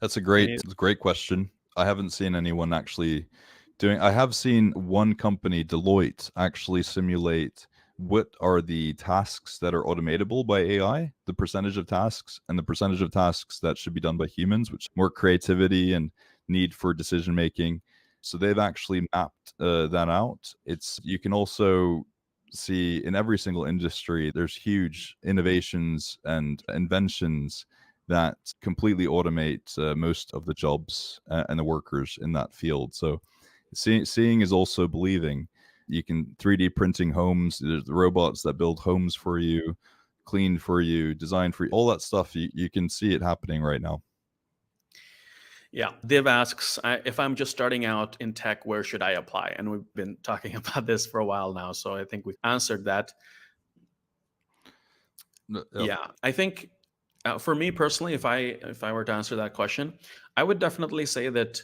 That's a great question. I haven't seen anyone actually doing. I have seen one company, Deloitte, actually simulate what are the tasks that are automatable by AI, the percentage of tasks, and the percentage of tasks that should be done by humans, which more creativity and need for decision making. So they've actually mapped that out. You can also see in every single industry, there's huge innovations and inventions that completely automate most of the jobs and the workers in that field. So seeing is also believing. You can 3D printing homes. There's the robots that build homes for you, clean for you, design for you, all that stuff. You can see it happening right now. Yeah, Div asks, if I'm just starting out in tech, where should I apply? And we've been talking about this for a while now, so I think we've answered that. Yep. Yeah, I think for me personally, if I were to answer that question, I would definitely say that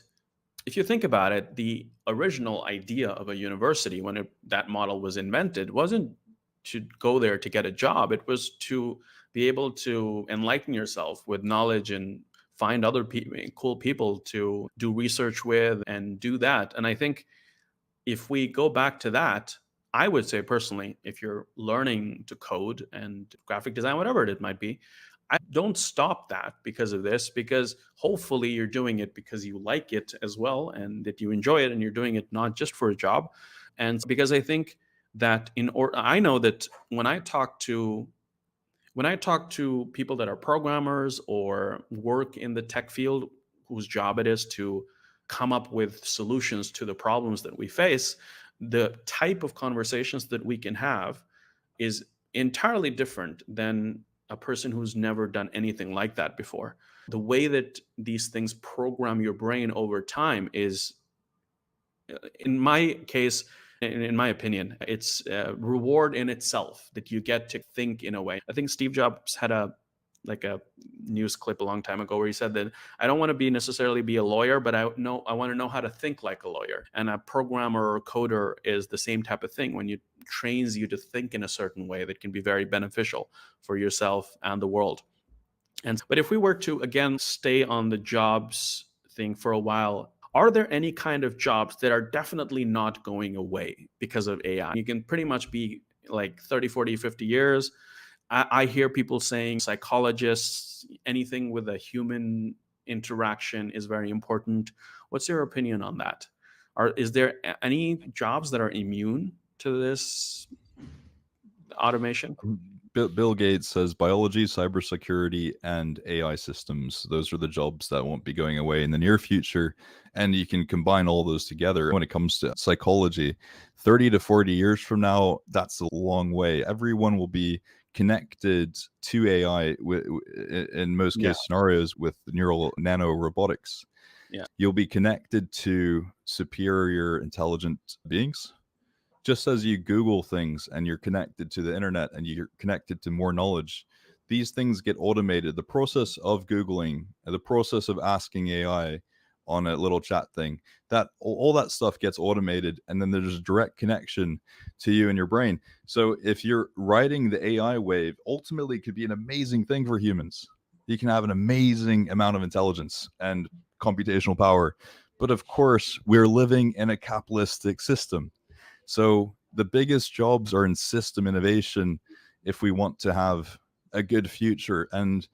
if you think about it, the original idea of a university when that model was invented wasn't to go there to get a job. It was to be able to enlighten yourself with knowledge and find other cool people to do research with and do that. And I think if we go back to that, I would say personally, if you're learning to code and graphic design, whatever it might be, I don't stop that because of this, because hopefully you're doing it because you like it as well and that you enjoy it and you're doing it not just for a job. And because I think that I know that when I talk to people that are programmers or work in the tech field whose job it is to come up with solutions to the problems that we face, the type of conversations that we can have is entirely different than a person who's never done anything like that before. The way that these things program your brain over time is, in my case, in my opinion, it's a reward in itself that you get to think in a way. I think Steve Jobs had a news clip a long time ago where he said that I don't want to necessarily be a lawyer, but I want to know how to think like a lawyer. And a programmer or coder is the same type of thing. When you trains you to think in a certain way, that can be very beneficial for yourself and the world. But if we were to again stay on the jobs thing for a while, are there any kind of jobs that are definitely not going away because of AI? You can pretty much be like 30, 40, 50 years. I hear people saying psychologists, anything with a human interaction is very important. What's your opinion on that? Is there any jobs that are immune to this automation? Bill Gates says biology, cybersecurity, and AI systems. Those are the jobs that won't be going away in the near future. And you can combine all those together. When it comes to psychology, 30 to 40 years from now, that's a long way. Everyone will be connected to AI in most case scenarios with neural nano robotics. Yeah. You'll be connected to superior intelligent beings. Just as you Google things and you're connected to the internet and you're connected to more knowledge, these things get automated. The process of Googling, the process of asking AI on a little chat thing, that all that stuff gets automated, and then there's a direct connection to you and your brain. So if you're riding the AI wave, ultimately it could be an amazing thing for humans. You can have an amazing amount of intelligence and computational power. But of course, we're living in a capitalistic system, so the biggest jobs are in system innovation if we want to have a good future. And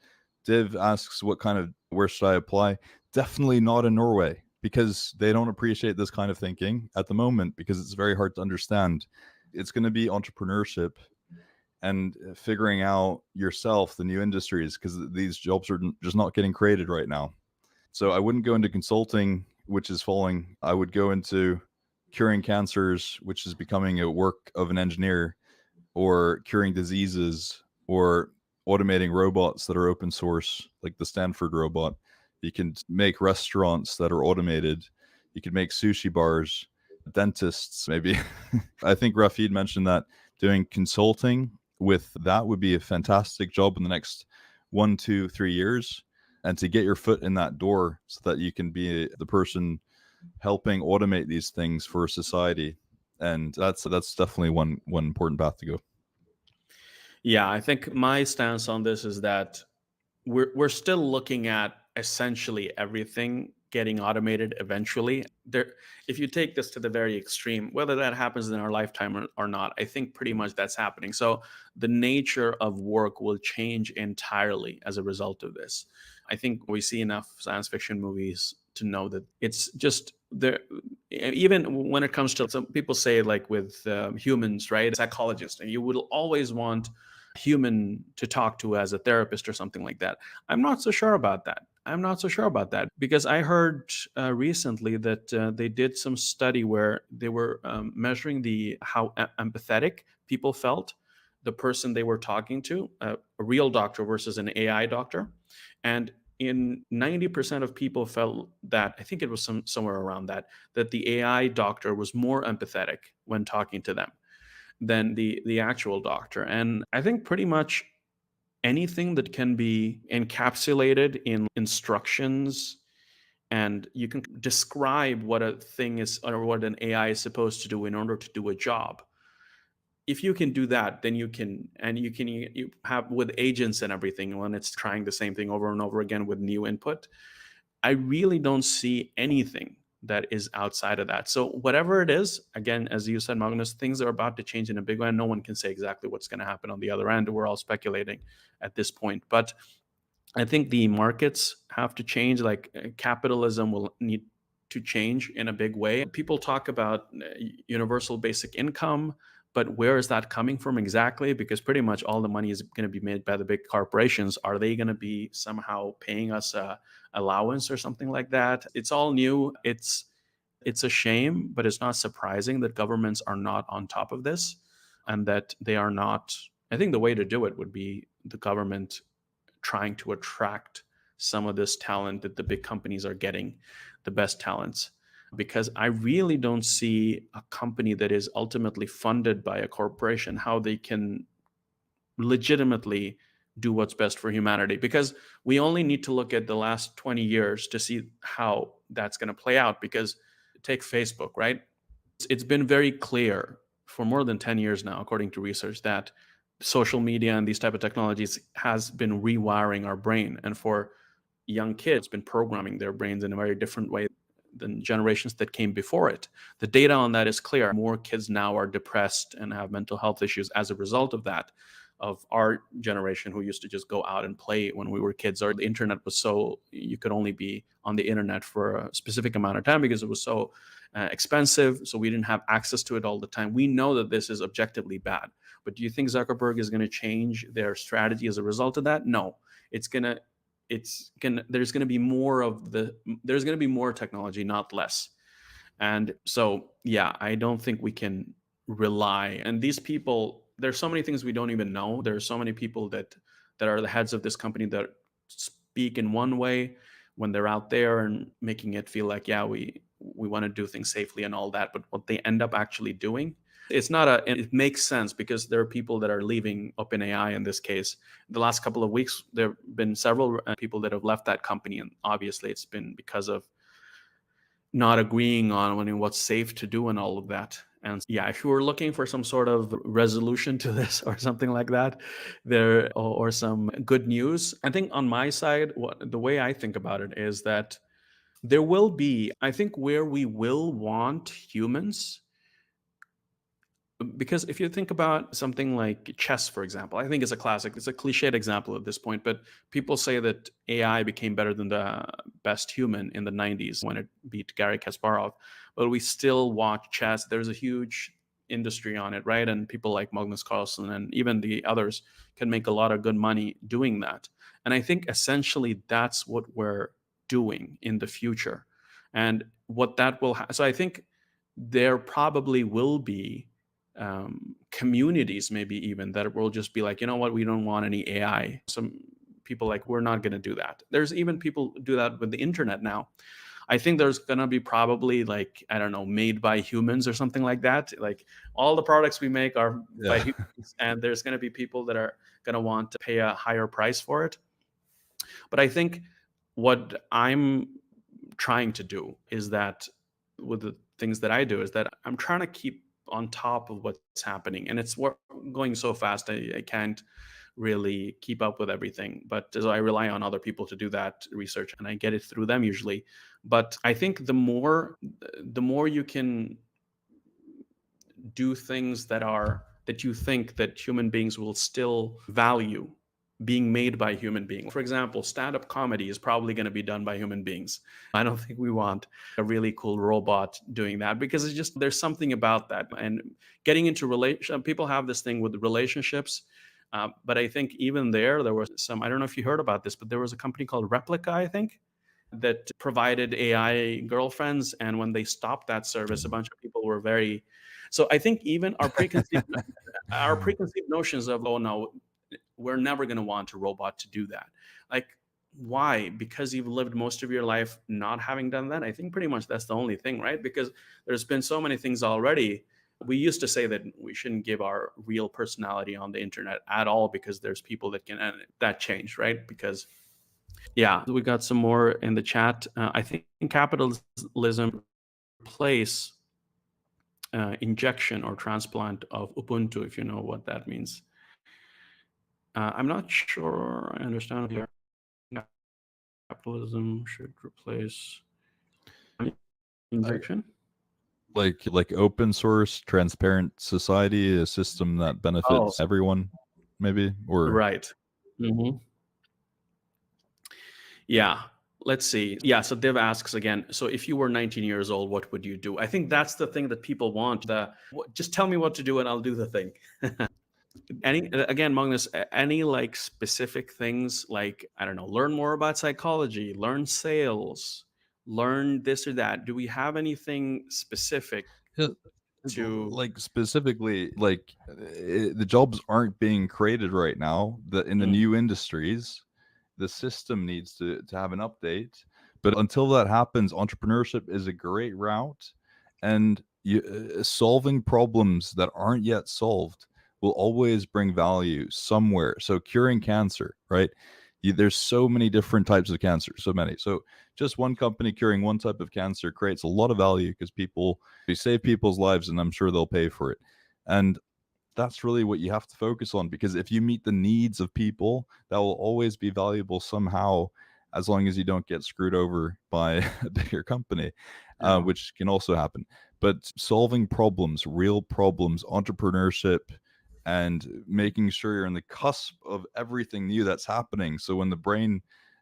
Div asks, what kind of, where should I apply? Definitely not in Norway, because they don't appreciate this kind of thinking at the moment, because it's very hard to understand. It's going to be entrepreneurship and figuring out yourself the new industries, because these jobs are just not getting created right now. So I wouldn't go into consulting, which is falling. I would go into curing cancers, which is becoming a work of an engineer, or curing diseases, or automating robots that are open source, like the Stanford robot. You can make restaurants that are automated. You could make sushi bars, dentists, maybe. I think Rafid mentioned that doing consulting with that would be a fantastic job in the next 1, 2, 3 years. And to get your foot in that door so that you can be the person helping automate these things for society. And that's definitely one important path to go. Yeah, I think my stance on this is that we're still looking at essentially everything getting automated eventually. There, if you take this to the very extreme, whether that happens in our lifetime or not, I think pretty much that's happening. So the nature of work will change entirely as a result of this. I think we see enough science fiction movies to know that it's just there. Even when it comes to, some people say, like with humans, right? Psychologists, and you will always want human to talk to as a therapist or something like that. I'm not so sure about that. I'm not so sure about that because I heard recently that they did some study where they were measuring the how empathetic people felt, the person they were talking to, a real doctor versus an AI doctor, and in 90% of people felt that, I think it was somewhere around that, that the AI doctor was more empathetic when talking to them than the actual doctor. And I think pretty much anything that can be encapsulated in instructions and you can describe what a thing is or what an AI is supposed to do in order to do a job. If you can do that, then you can, and you have with agents and everything when it's trying the same thing over and over again with new input. I really don't see anything that is outside of that. So whatever it is, again, as you said, Magnus, things are about to change in a big way. And no one can say exactly what's going to happen on the other end. We're all speculating at this point. But I think the markets have to change. Like capitalism will need to change in a big way. People talk about universal basic income, but where is that coming from exactly? Because pretty much all the money is going to be made by the big corporations. Are they going to be somehow paying us a allowance or something like that? It's all new. It's a shame, but it's not surprising that governments are not on top of this and that they are not. I think the way to do it would be the government trying to attract some of this talent that the big companies are getting, the best talents. Because I really don't see a company that is ultimately funded by a corporation how they can legitimately do what's best for humanity. Because we only need to look at the last 20 years to see how that's going to play out. Because take Facebook, right? It's been very clear for more than 10 years now, according to research, that social media and these type of technologies has been rewiring our brain. And for young kids, been programming their brains in a very different way than generations that came before it. The data on that is clear. More kids now are depressed and have mental health issues as a result of that, of our generation who used to just go out and play when we were kids, or the internet was so, you could only be on the internet for a specific amount of time because it was so expensive, so we didn't have access to it all the time. We know that this is objectively bad, but do you think Zuckerberg is going to change their strategy as a result of that? No. There's going to be more of the, there's going to be more technology, not less. And so, yeah, I don't think we can rely. And these people, there's so many things we don't even know. There are so many people that are the heads of this company that speak in one way when they're out there and making it feel like, yeah, we want to do things safely and all that, but what they end up actually doing, it's not a it makes sense because there are people that are leaving OpenAI in this case. The last couple of weeks there have been several people that have left that company, and obviously it's been because of not agreeing on what's safe to do and all of that. And yeah, if you were looking for some sort of resolution to this or something like that, or some good news, I think on my side, the way I think about it is that there will be, I think, where we will want humans, because if you think about something like chess, for example, I think it's a classic, it's a cliched example at this point, but people say that AI became better than the best human in the 90s when it beat Gary Kasparov, but we still watch chess. There's a huge industry on it, right? And people like Magnus Carlsen and even the others can make a lot of good money doing that. And I think essentially that's what we're doing in the future. And what that will so I think there probably will be communities, maybe even, that will just be like, you know what, we don't want any AI. Some people like, we're not going to do that. There's even people do that with the internet now. I think there's going to be probably, like, I don't know, made by humans or something like that. Like, all the products we make are by Yeah. humans, and there's going to be people that are going to want to pay a higher price for it. But I think what I'm trying to do is that, with the things that I do, is that I'm trying to keep on top of what's happening, and it's going so fast. I can't really keep up with everything, but so I rely on other people to do that research, and I get it through them usually. But I think the more you can do things that you think that human beings will still value being made by human beings. For example, stand-up comedy is probably going to be done by human beings. I don't think we want a really cool robot doing that, because it's just, there's something about that. And getting into relation, people have this thing with relationships. But I think even there was some, I don't know if you heard about this, but there was a company called Replica, I think, that provided AI girlfriends. And when they stopped that service, a bunch of people were very, so I think even our preconceived notions of, oh no, we're never going to want a robot to do that. Like, why? Because you've lived most of your life not having done that. I think pretty much that's the only thing, right? Because there's been so many things already. We used to say that we shouldn't give our real personality on the internet at all, because there's people that can, and that changed, right? Because, yeah, we got some more in the chat. I think capitalism replace injection or transplant of Ubuntu, if you know what that means. I'm not sure I understand here. Capitalism should replace injection. Like open source, transparent society, a system that Oh, benefits everyone, maybe, or right. hmm Yeah. Let's see. Yeah. So Div asks again. So if you were 19 years old, what would you do? I think that's the thing that people want. Just tell me what to do and I'll do the thing. Again, Magnus, any like specific things, like, I don't know, learn more about psychology, learn sales, learn this or that. Do we have anything specific yeah, to? like specifically, like the jobs aren't being created right now. In the Mm, new industries, the system needs to have an update. But until that happens, entrepreneurship is a great route, and solving problems that aren't yet solved will always bring value somewhere. So curing cancer, right? There's so many different types of cancer, so many. So just one company curing one type of cancer creates a lot of value because you save people's lives, and I'm sure they'll pay for it. And that's really what you have to focus on, because if you meet the needs of people, that will always be valuable somehow, as long as you don't get screwed over by a bigger company, yeah. which can also happen. But solving problems, real problems, entrepreneurship, and making sure you're in the cusp of everything new that's happening. So when the brain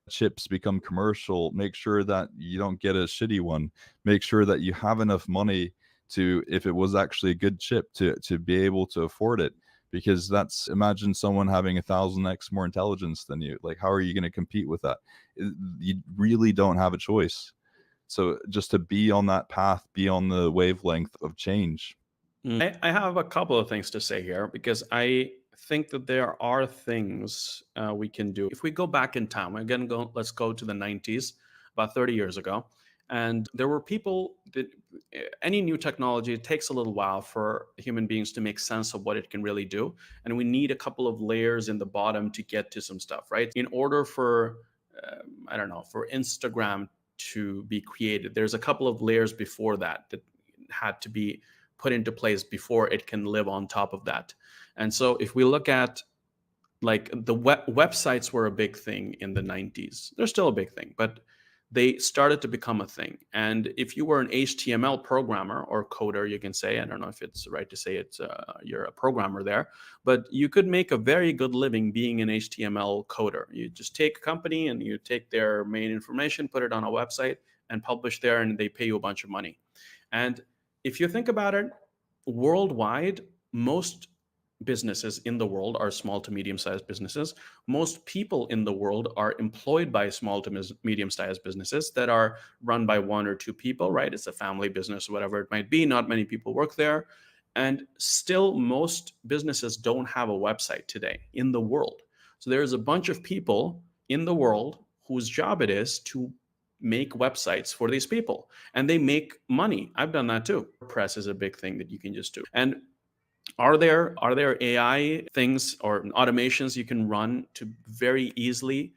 chips become commercial, make sure that you don't get a shitty one. Make sure that you have enough money to, if it was actually a good chip, to be able to afford it. Because that's, imagine someone having 1,000x more intelligence than you. Like, how are you going to compete with that? You really don't have a choice. So just to be on that path, be on the wavelength of change. I have a couple of things to say here, because I think that there are things we can do. If we go back in time, again, let's go to the 90s, about 30 years ago. And there were people that any new technology, it takes a little while for human beings to make sense of what it can really do. And we need a couple of layers in the bottom to get to some stuff, right? In order for, I don't know, for Instagram to be created, there's a couple of layers before that that had to be put into place before it can live on top of that. And so if we look at like the websites were a big thing in the 90s. They're still a big thing, but they started to become a thing. And if you were an HTML programmer or coder, you can say, I don't know if it's right to say it's you're a programmer there, but you could make a very good living being an HTML coder. You just take a company and you take their main information, put it on a website and publish there, and they pay you a bunch of money. And if you think about it, worldwide, most businesses in the world are small to medium sized businesses. Most people in the world are employed by small to medium sized businesses that are run by one or two people, right? It's a family business, whatever it might be. Not many people work there. And still, most businesses don't have a website today in the world. So there's a bunch of people in the world whose job it is to make websites for these people, and they make money. I've done that too. Press is a big thing that you can just do. And are there AI things or automations you can run to very easily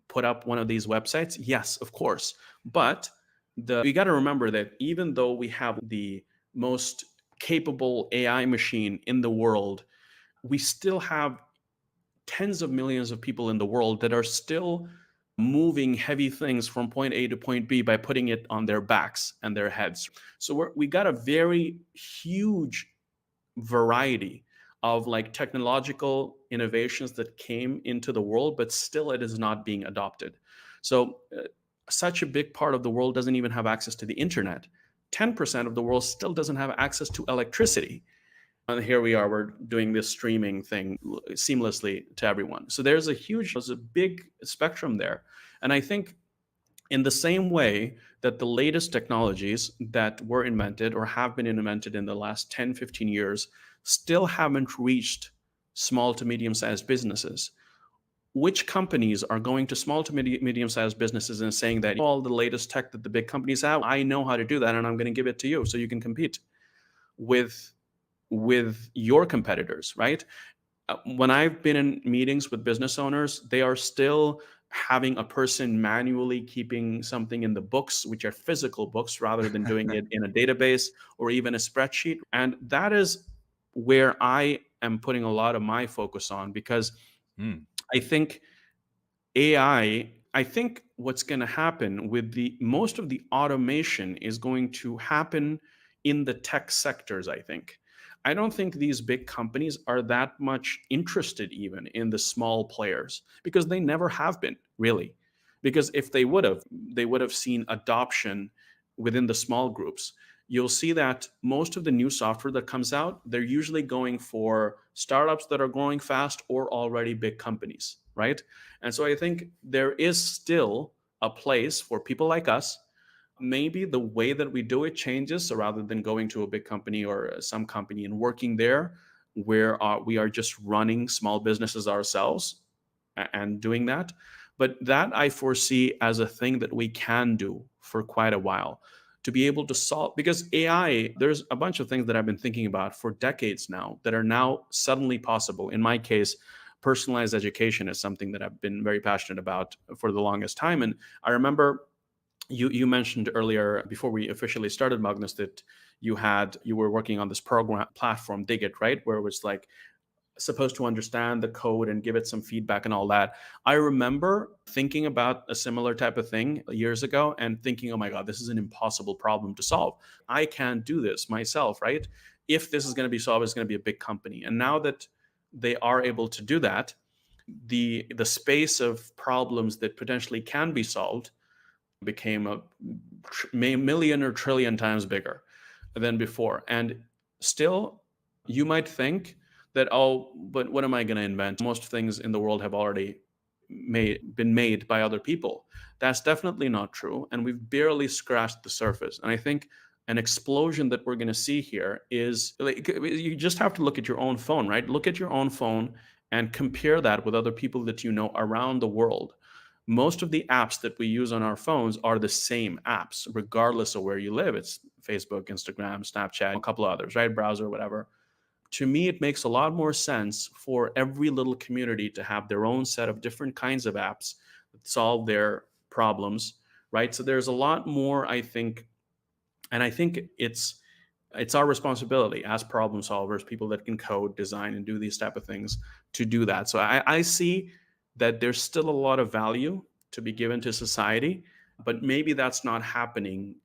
put up one of these websites? Yes, of course. But we got to remember that even though we have the most capable AI machine in the world, we still have tens of millions of people in the world that are still moving heavy things from point A to point B by putting it on their backs and their heads. So we got a very huge variety of like technological innovations that came into the world, but still it is not being adopted. So such a big part of the world doesn't even have access to the internet. 10% of the world still doesn't have access to electricity. And here we are, we're doing this streaming thing seamlessly to everyone. So there's a big spectrum there. And I think in the same way that the latest technologies that were invented or have been invented in the last 10, 15 years still haven't reached small to medium sized businesses, which companies are going to small to medium sized businesses and saying that all the latest tech that the big companies have, I know how to do that and I'm going to give it to you so you can compete with your competitors, right? When I've been in meetings with business owners, they are still having a person manually keeping something in the books, which are physical books, rather than doing it in a database or even a spreadsheet. And that is where I am putting a lot of my focus on, because I think I think what's going to happen with the most of the automation is going to happen in the tech sectors, I think. I don't think these big companies are that much interested even in the small players because they never have been, really. Because if they would have seen adoption within the small groups. You'll see that most of the new software that comes out, they're usually going for startups that are growing fast or already big companies, right? And so I think there is still a place for people like us. Maybe the way that we do it changes. So rather than going to a big company or some company and working there, where we are just running small businesses ourselves and doing that. But that I foresee as a thing that we can do for quite a while to be able to solve, because AI, there's a bunch of things that I've been thinking about for decades now that are now suddenly possible. In my case, personalized education is something that I've been very passionate about for the longest time. And I remember you mentioned earlier before we officially started, Magnus, that you were working on this program platform, Digit, right, where it was like supposed to understand the code and give it some feedback and all that. I remember thinking about a similar type of thing years ago and thinking, oh my God, this is an impossible problem to solve. I can't do this myself, right? If this is going to be solved, it's going to be a big company. And now that they are able to do that, the space of problems that potentially can be solved became a million or trillion times bigger than before. And still, you might think that, oh, but what am I going to invent? Most things in the world have already been made by other people. That's definitely not true. And we've barely scratched the surface. And I think an explosion that we're going to see here is like, you just have to look at your own phone, right? Look at your own phone and compare that with other people that you know around the world. most of the apps that we use on our phones are the same apps, regardless of where you live. It's Facebook, Instagram, Snapchat, a couple of others, right? Browser, whatever. To me, it makes a lot more sense for every little community to have their own set of different kinds of apps that solve their problems, right? So there's a lot more, I think, and I think it's our responsibility as problem solvers, people that can code, design, and do these type of things, to do that. So I see that there's still a lot of value to be given to society, but maybe that's not happening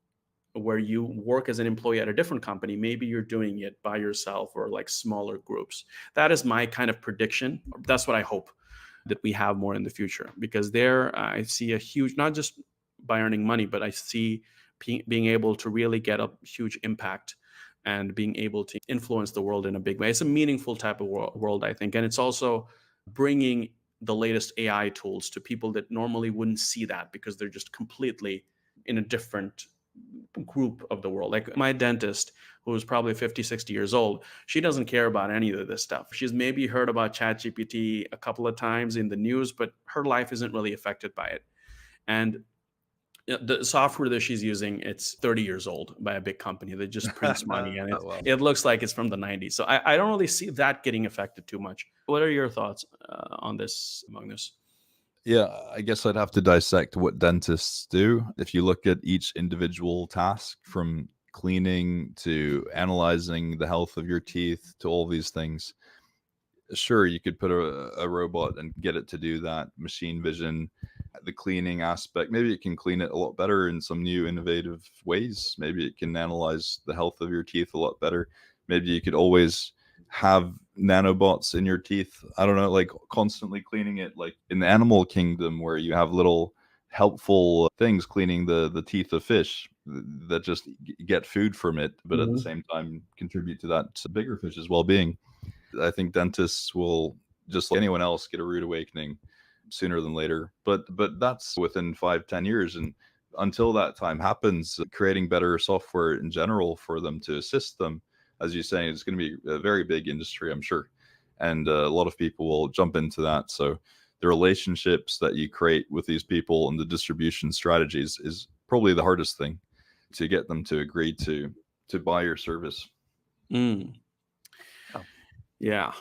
where you work as an employee at a different company. Maybe you're doing it by yourself or like smaller groups. That is my kind of prediction. That's what I hope that we have more in the future, because there I see a huge, not just by earning money, but I see being able to really get a huge impact and being able to influence the world in a big way. It's a meaningful type of world, I think. And it's also bringing the latest AI tools to people that normally wouldn't see that because they're just completely in a different group of the world. Like my dentist, who's probably 50, 60 years old, she doesn't care about any of this stuff. She's maybe heard about ChatGPT a couple of times in the news, but her life isn't really affected by it. And the software that she's using, it's 30 years old by a big company that just prints money, and Well, it looks like it's from the 90s. So I don't really see that getting affected too much. What are your thoughts on this, Magnus? yeah, I guess I'd have to dissect what dentists do. If you look at each individual task, from cleaning to analyzing the health of your teeth to all these things, sure, you could put a robot and get it to do that. Machine vision, the cleaning aspect, maybe it can clean it a lot better in some new innovative ways. Maybe it can analyze the health of your teeth a lot better. Maybe you could always have nanobots in your teeth, I don't know, like constantly cleaning it, like in the animal kingdom where you have little helpful things cleaning the teeth of fish that just get food from it, but at the Mhm. same time contribute to that bigger fish's well-being. I think dentists will, just like anyone else, get a rude awakening sooner than later. But that's within 5-10 years, and until that time happens, creating better software in general for them to assist them, as you're saying, it's going to be a very big industry, I'm sure, and a lot of people will jump into that. So the relationships that you create with these people and the distribution strategies is probably the hardest thing, to get them to agree to buy your service. Mm, Yeah. yeah.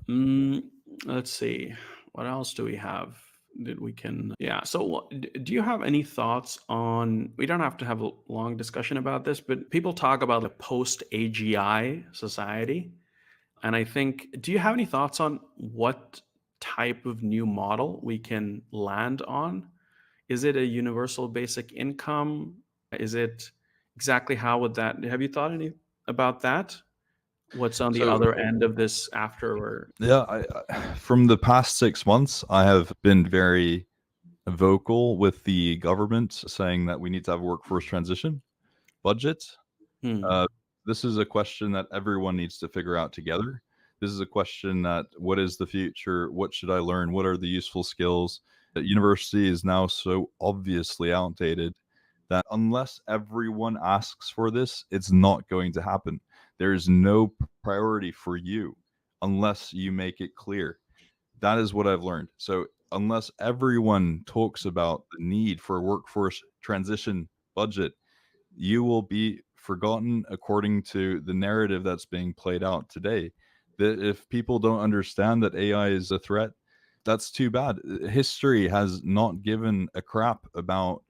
Mm, let's see. What else do we have that we can? Yeah. So, do you have any thoughts on? We don't have to have a long discussion about this, but people talk about the post AGI society. And I think, do you have any thoughts on what type of new model we can land on? Is it a universal basic income? Is it exactly how would that? Have you thought any about that? What's on the So other end of this after? Or yeah, from the past 6 months, I have been very vocal with the government saying that we need to have a workforce transition budget. hmm. Uh, this is a question that everyone needs to figure out together. This is a question that, what is the future? What should I learn? What are the useful skills? University is now so obviously outdated that unless everyone asks for this, it's not going to happen. There is no priority for you unless you make it clear. That is what I've learned. So unless everyone talks about the need for a workforce transition budget, you will be forgotten according to the narrative that's being played out today. That if people don't understand that AI is a threat, that's too bad. History has not given a crap about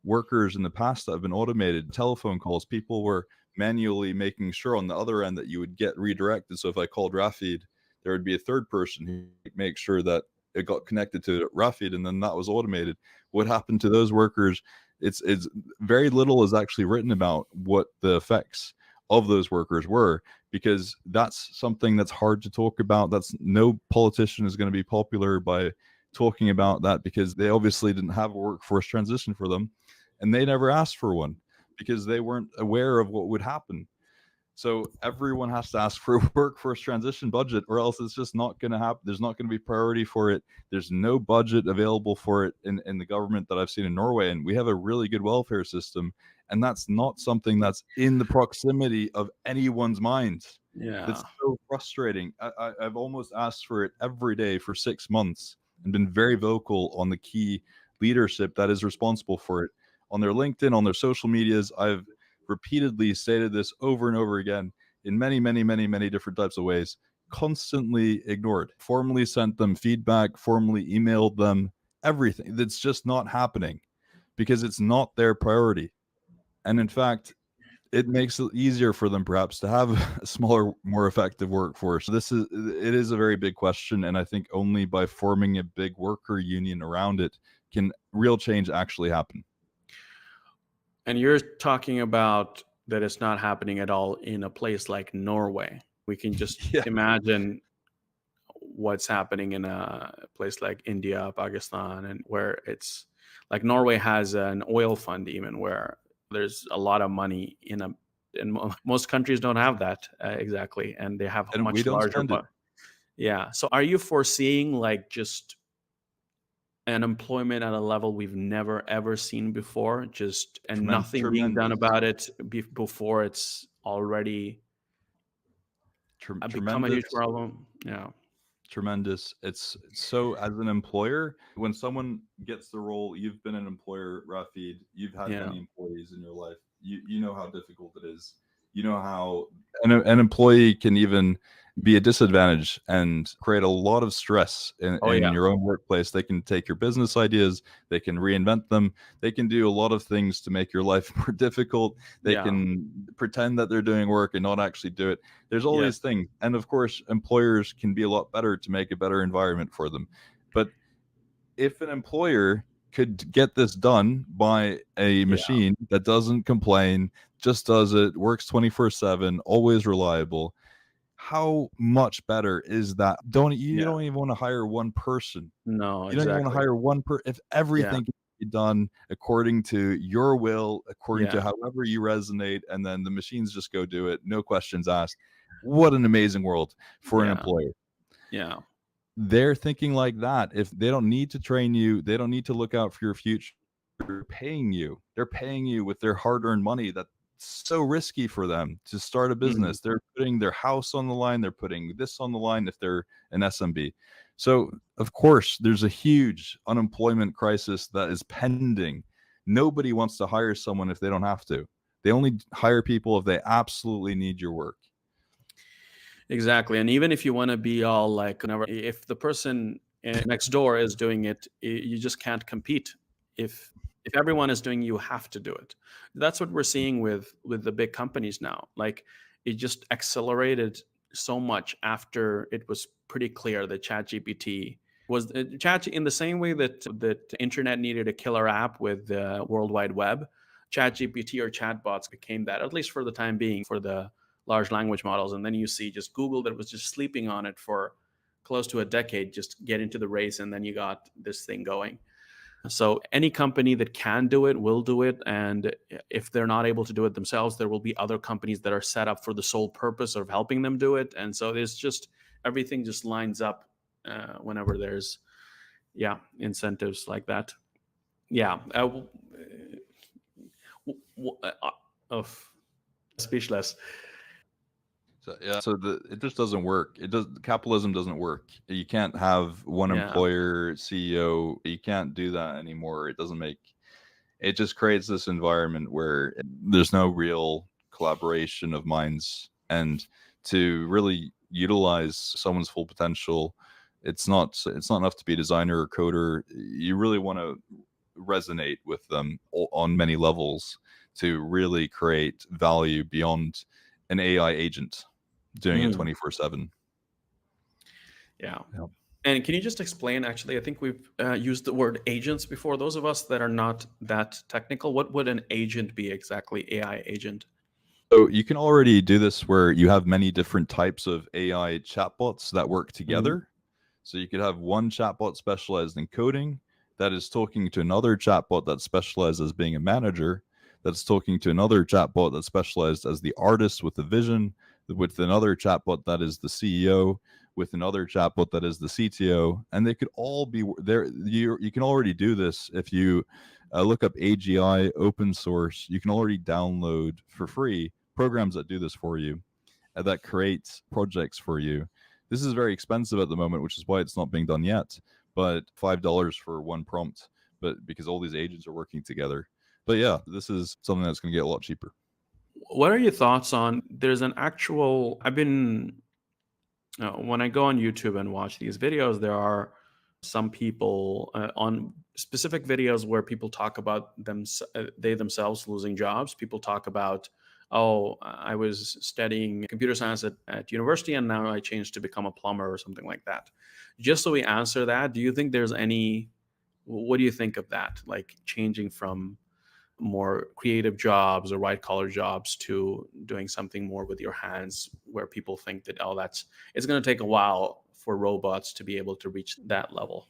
workers in the past that have been automated. Telephone calls, people were manually making sure on the other end that you would get redirected. So if I called Rafid, there would be a third person who would make sure that it got connected to Rafid, and then that was automated. What happened to those workers? It's very little is actually written about what the effects of those workers were, because that's something that's hard to talk about. That's, no politician is going to be popular by talking about that, because they obviously didn't have a workforce transition for them, and they never asked for one because they weren't aware of what would happen. So everyone has to ask for a workforce transition budget, or else it's just not going to happen. There's not going to be priority for it. There's no budget available for it in the government that I've seen in Norway. And we have a really good welfare system. And that's not something that's in the proximity of anyone's minds. Yeah. That's so frustrating. I've almost asked for it every day for 6 months and been very vocal on the key leadership that is responsible for it on their LinkedIn, on their social medias. I've repeatedly stated this over and over again in many, many, many, many different types of ways, constantly ignored, formally sent them feedback, formally emailed them, everything. That's just not happening because it's not their priority. And in fact, it makes it easier for them perhaps to have a smaller, more effective workforce. It is a very big question, and I think only by forming a big worker union around it can real change actually happen. And you're talking about that it's not happening at all in a place like Norway. We can just Yeah. imagine what's happening in a place like India, Pakistan, and where it's like Norway has an oil fund, even where there's a lot of money in a. And most countries don't have that exactly, and they have And we much don't larger. spend it. Yeah. So, are you foreseeing like just unemployment at a level we've never ever seen before, just and nothing being done Tremendous. about it before it's already become a huge Tremendous. problem? Yeah. Tremendous. It's so, as an employer, when someone gets the role, you've been an employer, Rafid, you've had Yeah. many employees in your life. You know how difficult it is. You know how an employee can even be a disadvantage and create a lot of stress Oh in yeah. your own workplace. They can take your business ideas, they can reinvent them, they can do a lot of things to make your life more difficult. They Yeah. can pretend that they're doing work and not actually do it. There's all Yes. these things. And of course, employers can be a lot better to make a better environment for them. But if an employer could get this done by a Yeah. machine that doesn't complain, just does it, works 24/7, always reliable, how much better is that? You Yeah. don't even want to hire one person. No, You don't even want to exactly. hire one if Yeah. everything can be done according to your will, according to Yeah. however you resonate, and then the machines just go do it, no questions asked. What an amazing world for an Yeah. employer. Yeah. They're thinking like that. If they don't need to train you, they don't need to look out for your future. They're paying you. They're paying you with their hard-earned money that's so risky for them to start a Mhm. business. They're putting their house on the line. They're putting this on the line if they're an SMB. So, of course, there's a huge unemployment crisis that is pending. Nobody wants to hire someone if they don't have to. They only hire people if they absolutely need your work. Exactly. And even if you want to be all like, whenever, if the person next door is doing it, you just can't compete. If everyone is doing, you have to do it. That's what we're seeing with the big companies now. Like it just accelerated so much after it was pretty clear that ChatGPT was chat in the same way that internet needed a killer app with the World Wide Web. ChatGPT or chatbots became that, at least for the time being, for the large language models. And then you see just Google that was just sleeping on it for close to a decade, just get into the race, and then you got this thing going. So any company that can do it will do it, and if they're not able to do it themselves, there will be other companies that are set up for the sole purpose of helping them do it. And so there's just everything just lines up whenever there's incentives like that. Yeah. Of speechless. So yeah, so it just doesn't work. Capitalism doesn't work. You can't have one Yeah. employer CEO. You can't do that anymore. It just creates this environment where there's no real collaboration of minds, and to really utilize someone's full potential, it's not enough to be a designer or coder. You really want to resonate with them on many levels to really create value beyond an AI agent doing it Mm. 24/7. Yeah. Yeah. And can you just explain? Actually, I think we've used the word agents before. Those of us that are not that technical, what would an agent be exactly? AI agent. So you can already do this where you have many different types of AI chatbots that work Mhm. together. So you could have one chatbot specialized in coding that is talking to another chatbot that's specialized as being a manager, that's talking to another chatbot that's specialized as the artist with the vision, with another chatbot that is the CEO, with another chatbot that is the CTO, and they could all be there. You can already do this if you look up AGI open source. You can already download for free programs that do this for you, that create projects for you. This is very expensive at the moment, which is why it's not being done yet. But $5 for one prompt. but because all these agents are working together. But yeah, this is something that's going to get a lot cheaper. What are your thoughts on? There's an actual. I've been when I go on YouTube and watch these videos, there are some people on specific videos where people talk about they themselves losing jobs. People talk about, oh, I was studying computer science at university and now I changed to become a plumber or something like that. Just so we answer that, do you think there's any, what do you think of that? Like changing from more creative jobs or white collar jobs to doing something more with your hands where people think that, oh, that's, it's going to take a while for robots to be able to reach that level.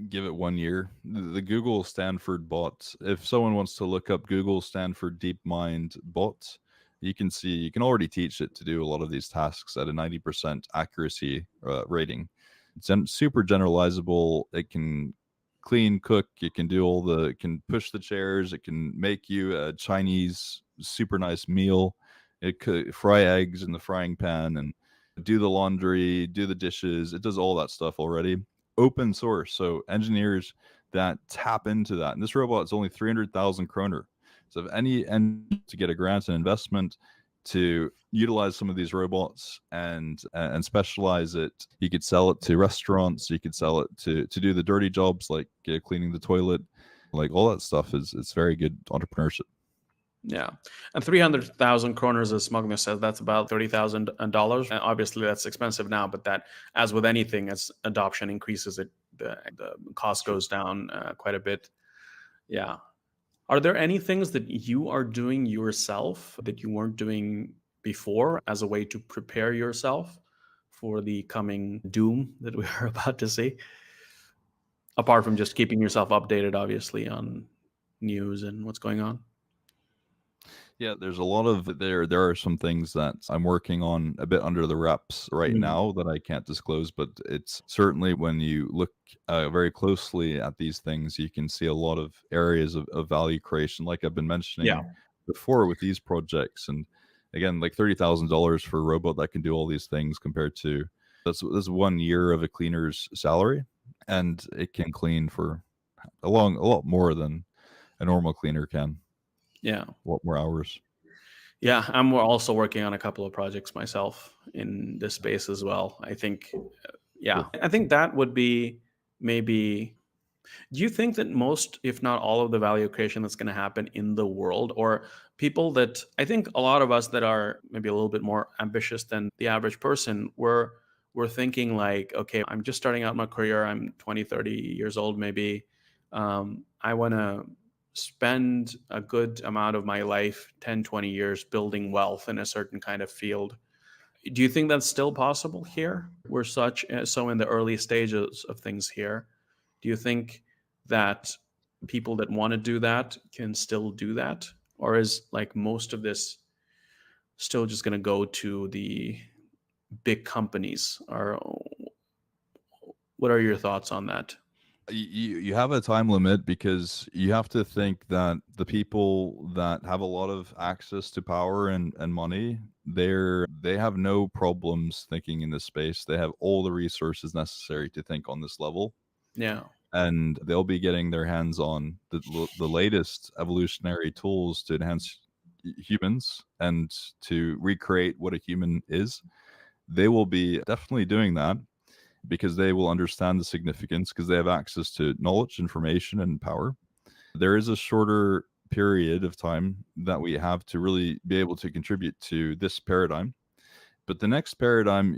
Give it 1 year. The Google Stanford bot, if someone wants to look up Google Stanford DeepMind bot, you can see, you can already teach it to do a lot of these tasks at a 90% accuracy rating. It's super generalizable. It can clean, cook, it can do all the, it can push the chairs, it can make you a Chinese super nice meal, it could fry eggs in the frying pan and do the laundry, do the dishes. It does all that stuff already. Open source, so engineers that tap into that. And this robot is only 300,000 kroner. So if any to get a grant and investment to utilize some of these robots and specialize it, you could sell it to restaurants, you could sell it to do the dirty jobs like cleaning the toilet, like all that stuff is, it's very good entrepreneurship. Yeah. And 300,000 kroners, as Magnus says, that's about $30,000. And obviously, that's expensive now, but that, as with anything, as adoption increases, the cost goes down quite a bit. Yeah. Are there any things that you are doing yourself that you weren't doing before as a way to prepare yourself for the coming doom that we are about to see? Apart from just keeping yourself updated, obviously, on news and what's going on. Yeah, there's a lot of there are some things that I'm working on a bit under the wraps right now that I can't disclose, but it's certainly when you look very closely at these things, you can see a lot of areas of value creation, like I've been mentioning before with these projects. And again, like $30,000 for a robot that can do all these things compared to that's 1 year of a cleaner's salary, and it can clean for a lot more than a normal cleaner can. Yeah. A lot more hours. Yeah, I'm also working on a couple of projects myself in this space as well. I think, I think that would be maybe. Do you think that most, if not all of the value creation that's going to happen in the world, or people that, I think a lot of us that are maybe a little bit more ambitious than the average person, we're thinking like, okay, I'm just starting out my career. I'm 20, 30 years old, maybe. I want to spend a good amount of my life, 10, 20 years, building wealth in a certain kind of field. Do you think that's still possible here? We're so in the early stages of things here. Do you think that people that want to do that can still do that? Or is like most of this still just going to go to the big companies? Or what are your thoughts on that? You have a time limit because you have to think that the people that have a lot of access to power and money, they have no problems thinking in this space. They have all the resources necessary to think on this level. Yeah. And they'll be getting their hands on the latest evolutionary tools to enhance humans and to recreate what a human is. They will be definitely doing that because they will understand the significance, because they have access to knowledge, information, and power. There is a shorter period of time that we have to really be able to contribute to this paradigm. But the next paradigm,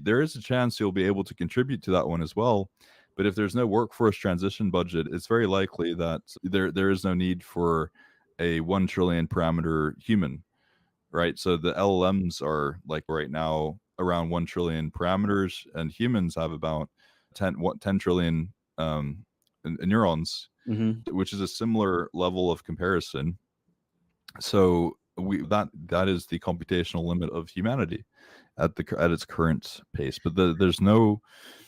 there is a chance you'll be able to contribute to that one as well. But if there's no workforce transition budget, it's very likely that there is no need for a 1 trillion parameter human, right? So the LLMs are like right now around 1 trillion parameters, and humans have about 10 trillion neurons, which is a similar level of comparison. So that is the computational limit of humanity at its current pace. But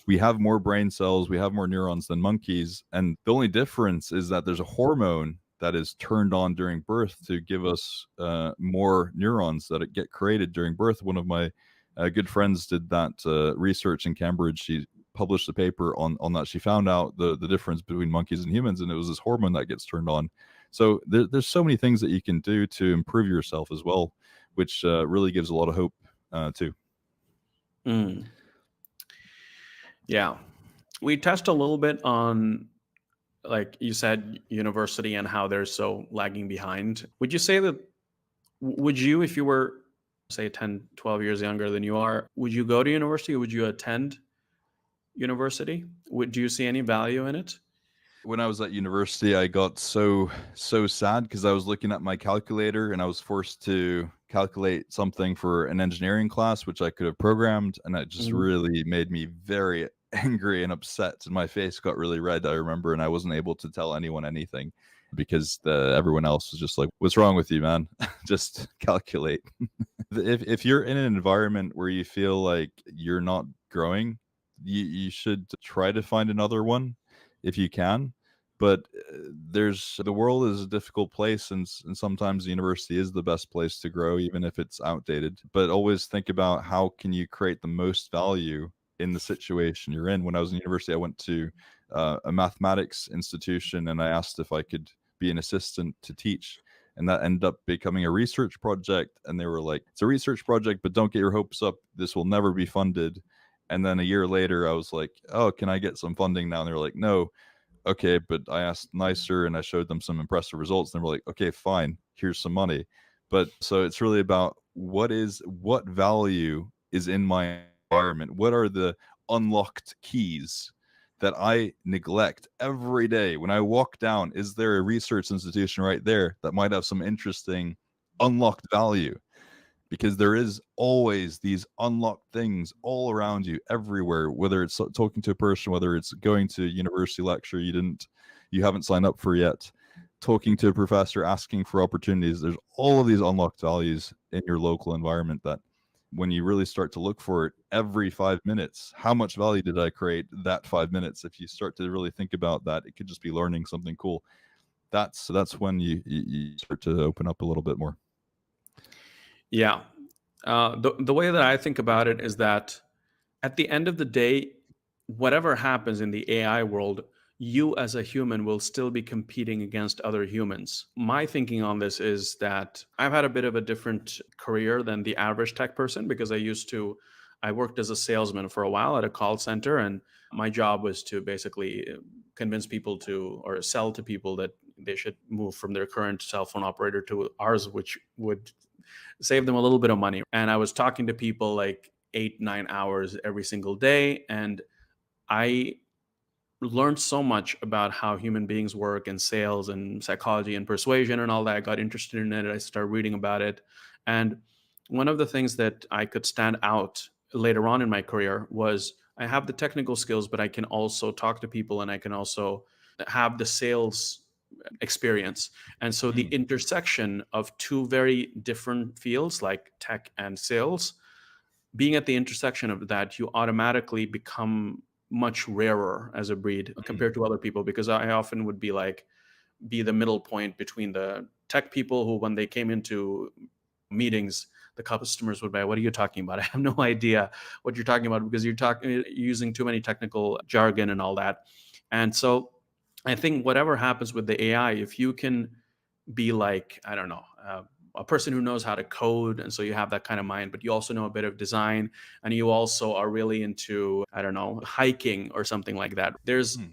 we have more brain cells, we have more neurons than monkeys, and the only difference is that there's a hormone that is turned on during birth to give us more neurons that get created during birth. One of my good friends did that research in Cambridge. She published a paper on that. She found out the difference between monkeys and humans, and it was this hormone that gets turned on. So there's so many things that you can do to improve yourself as well, which really gives a lot of hope too. Mm. Yeah. We touched a little bit on, like you said, university and how they're so lagging behind. Would you say that, would you, if you were, say, 10, 12 years younger than you are, would you go to university? Would you attend university? Do you see any value in it? When I was at university, I got so sad because I was looking at my calculator and I was forced to calculate something for an engineering class, which I could have programmed, and that just Mhm. really made me very angry and upset. And my face got really red, I remember, and I wasn't able to tell anyone anything because everyone else was just like, "What's wrong with you, man? Just calculate." If you're in an environment where you feel like you're not growing, you should try to find another one if you can. But there's the world is a difficult place, and sometimes the university is the best place to grow, even if it's outdated. But always think about how can you create the most value in the situation you're in. When I was in university, I went to a mathematics institution, and I asked if I could be an assistant to teach, and that ended up becoming a research project. And they were like, "It's a research project, but don't get your hopes up. This will never be funded." And then a year later, I was like, "Oh, can I get some funding now?" And they were like, "No." Okay, but I asked nicer and I showed them some impressive results. And they were like, "Okay, fine, here's some money." But so it's really about what value is in my environment? What are the unlocked keys that I neglect every day? When I walk down, is there a research institution right there that might have some interesting unlocked value? Because there is always these unlocked things all around you everywhere, whether it's talking to a person, whether it's going to a university lecture you haven't signed up for yet, talking to a professor, asking for opportunities. There's all of these unlocked values in your local environment that when you really start to look for it every 5 minutes, how much value did I create that 5 minutes? If you start to really think about that, it could just be learning something cool. That's when you start to open up a little bit more. Yeah. The way that I think about it is that at the end of the day, whatever happens in the AI world, you as a human will still be competing against other humans. My thinking on this is that I've had a bit of a different career than the average tech person because I worked as a salesman for a while at a call center, and my job was to basically convince people to, or sell to people that they should move from their current cell phone operator to ours, which would save them a little bit of money. And I was talking to people like 8, 9 hours every single day. And I learned so much about how human beings work and sales and psychology and persuasion and all that. I got interested in it. I started reading about it. And one of the things that I could stand out later on in my career was I have the technical skills, but I can also talk to people and I can also have the sales experience. And so the Mm. intersection of two very different fields like tech and sales, being at the intersection of that, you automatically become much rarer as a breed Mm. compared to other people, because I often would be the middle point between the tech people who, when they came into meetings, the customers would be, "What are you talking about? I have no idea what you're talking about because you're talking using too many technical jargon and all that." And so I think whatever happens with the AI, if you can be like, I don't know, a person who knows how to code, and so you have that kind of mind, but you also know a bit of design, and you also are really into, I don't know, hiking or something like that. Mm.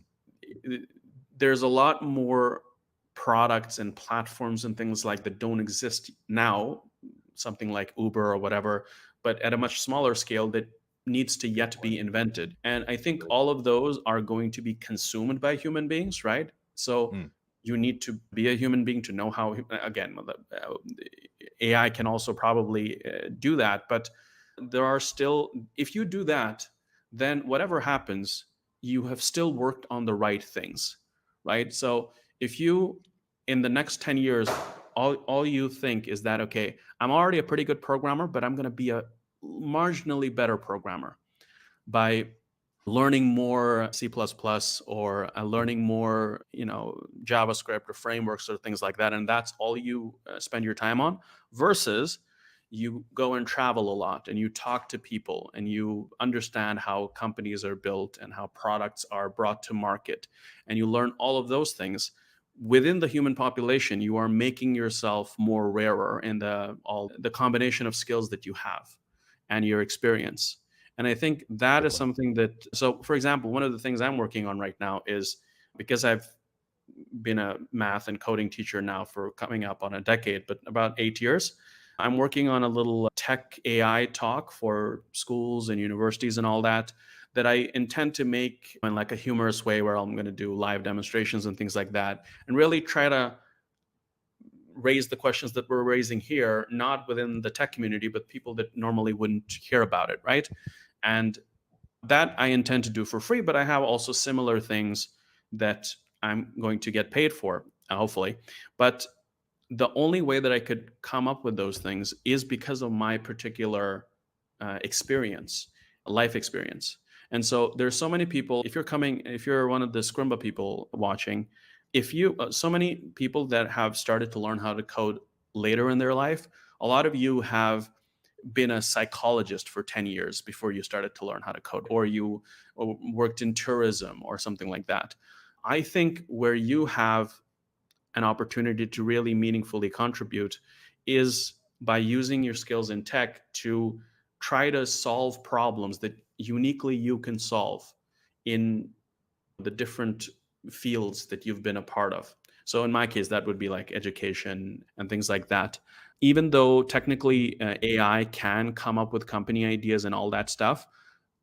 There's a lot more products and platforms and things like that don't exist now, something like Uber or whatever, but at a much smaller scale that needs to yet be invented. And I think all of those are going to be consumed by human beings, right? So Mm. you need to be a human being to know how, again, AI can also probably do that, but there are still, if you do that, then whatever happens, you have still worked on the right things, right? So if you, in the next 10 years, all you think is that, okay, I'm already a pretty good programmer, but I'm going to be a marginally better programmer by learning more C++ or learning more, JavaScript or frameworks or things like that. And that's all you spend your time on, versus you go and travel a lot and you talk to people and you understand how companies are built and how products are brought to market, and you learn all of those things within the human population, you are making yourself more rarer in the combination of skills that you have and your experience. And I think that is Definitely. something that, so for example, one of the things I'm working on right now is, because I've been a math and coding teacher now for coming up on a decade, but about 8 years. I'm working on a little tech AI talk for schools and universities and all that, that I intend to make in like a humorous way, where I'm going to do live demonstrations and things like that, and really try to raise the questions that we're raising here, not within the tech community, but people that normally wouldn't hear about it, right? And that I intend to do for free, but I have also similar things that I'm going to get paid for, hopefully. But the only way that I could come up with those things is because of my particular experience, life experience. And so there's so many people. If you're one of the Scrimba people watching, if you, so many people that have started to learn how to code later in their life, a lot of you have been a psychologist for 10 years before you started to learn how to code, or you worked in tourism or something like that. I think where you have an opportunity to really meaningfully contribute is by using your skills in tech to try to solve problems that uniquely you can solve in the different fields that you've been a part of. So in my case, that would be like education and things like that. Even though technically AI can come up with company ideas and all that stuff,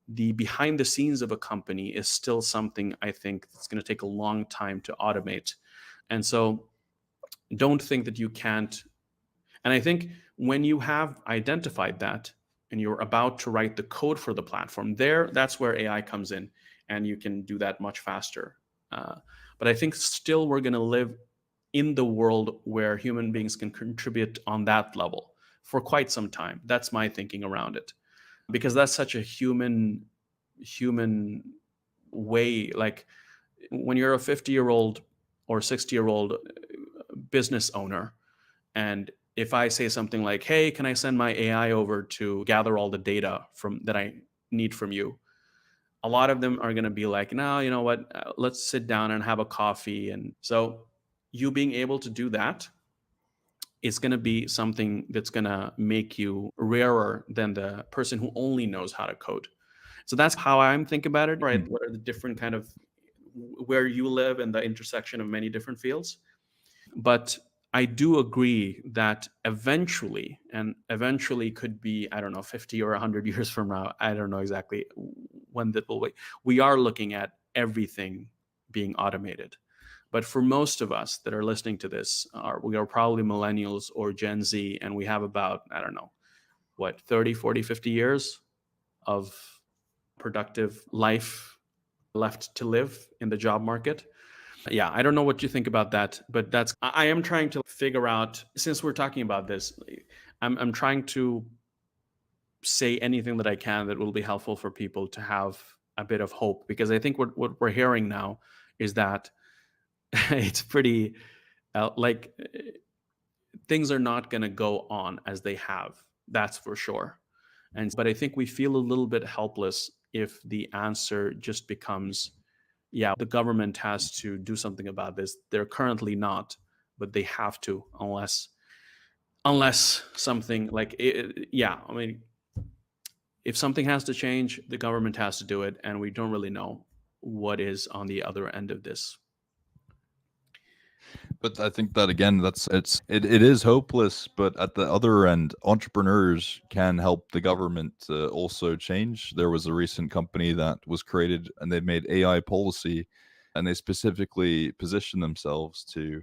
the behind the scenes of a company is still something I think it's going to take a long time to automate. And so don't think that you can't. And I think when you have identified that and you're about to write the code for the platform, that's where AI comes in, and you can do that much faster. Uh, but I think still we're going to live in the world where human beings can contribute on that level for quite some time. That's my thinking around it, because that's such a human way. Like when you're a 50-year-old or 60-year-old business owner, and if I say something like, "Hey, can I send my AI over to gather all the data from that I need from you?" A lot of them are going to be like, "No, you know what? Let's sit down and have a coffee." And so, you being able to do that is going to be something that's going to make you rarer than the person who only knows how to code. So that's how I'm thinking about it, right? Hmm. What are the different kind of where you live and the intersection of many different fields? But I do agree that eventually, and eventually could be, I don't know, 50 or 100 years from now, I don't know exactly when that will be, we are looking at everything being automated. But for most of us that are listening to this, we are probably millennials or Gen Z, and we have about, I don't know, what, 30, 40, 50 years of productive life left to live in the job market. Yeah, I don't know what you think about that, but I am trying to figure out, since we're talking about this, I'm trying to say anything that I can that will be helpful for people to have a bit of hope, because I think what we're hearing now is that it's pretty like things are not going to go on as they have. That's for sure. And but I think we feel a little bit helpless if the answer just becomes, yeah, the government has to do something about this. They're currently not, but they have to, unless something like yeah, I mean, if something has to change, the government has to do it, and we don't really know what is on the other end of this. But I think that again, it is hopeless. But at the other end, entrepreneurs can help the government also change. There was a recent company that was created, and they made AI policy, and they specifically positioned themselves to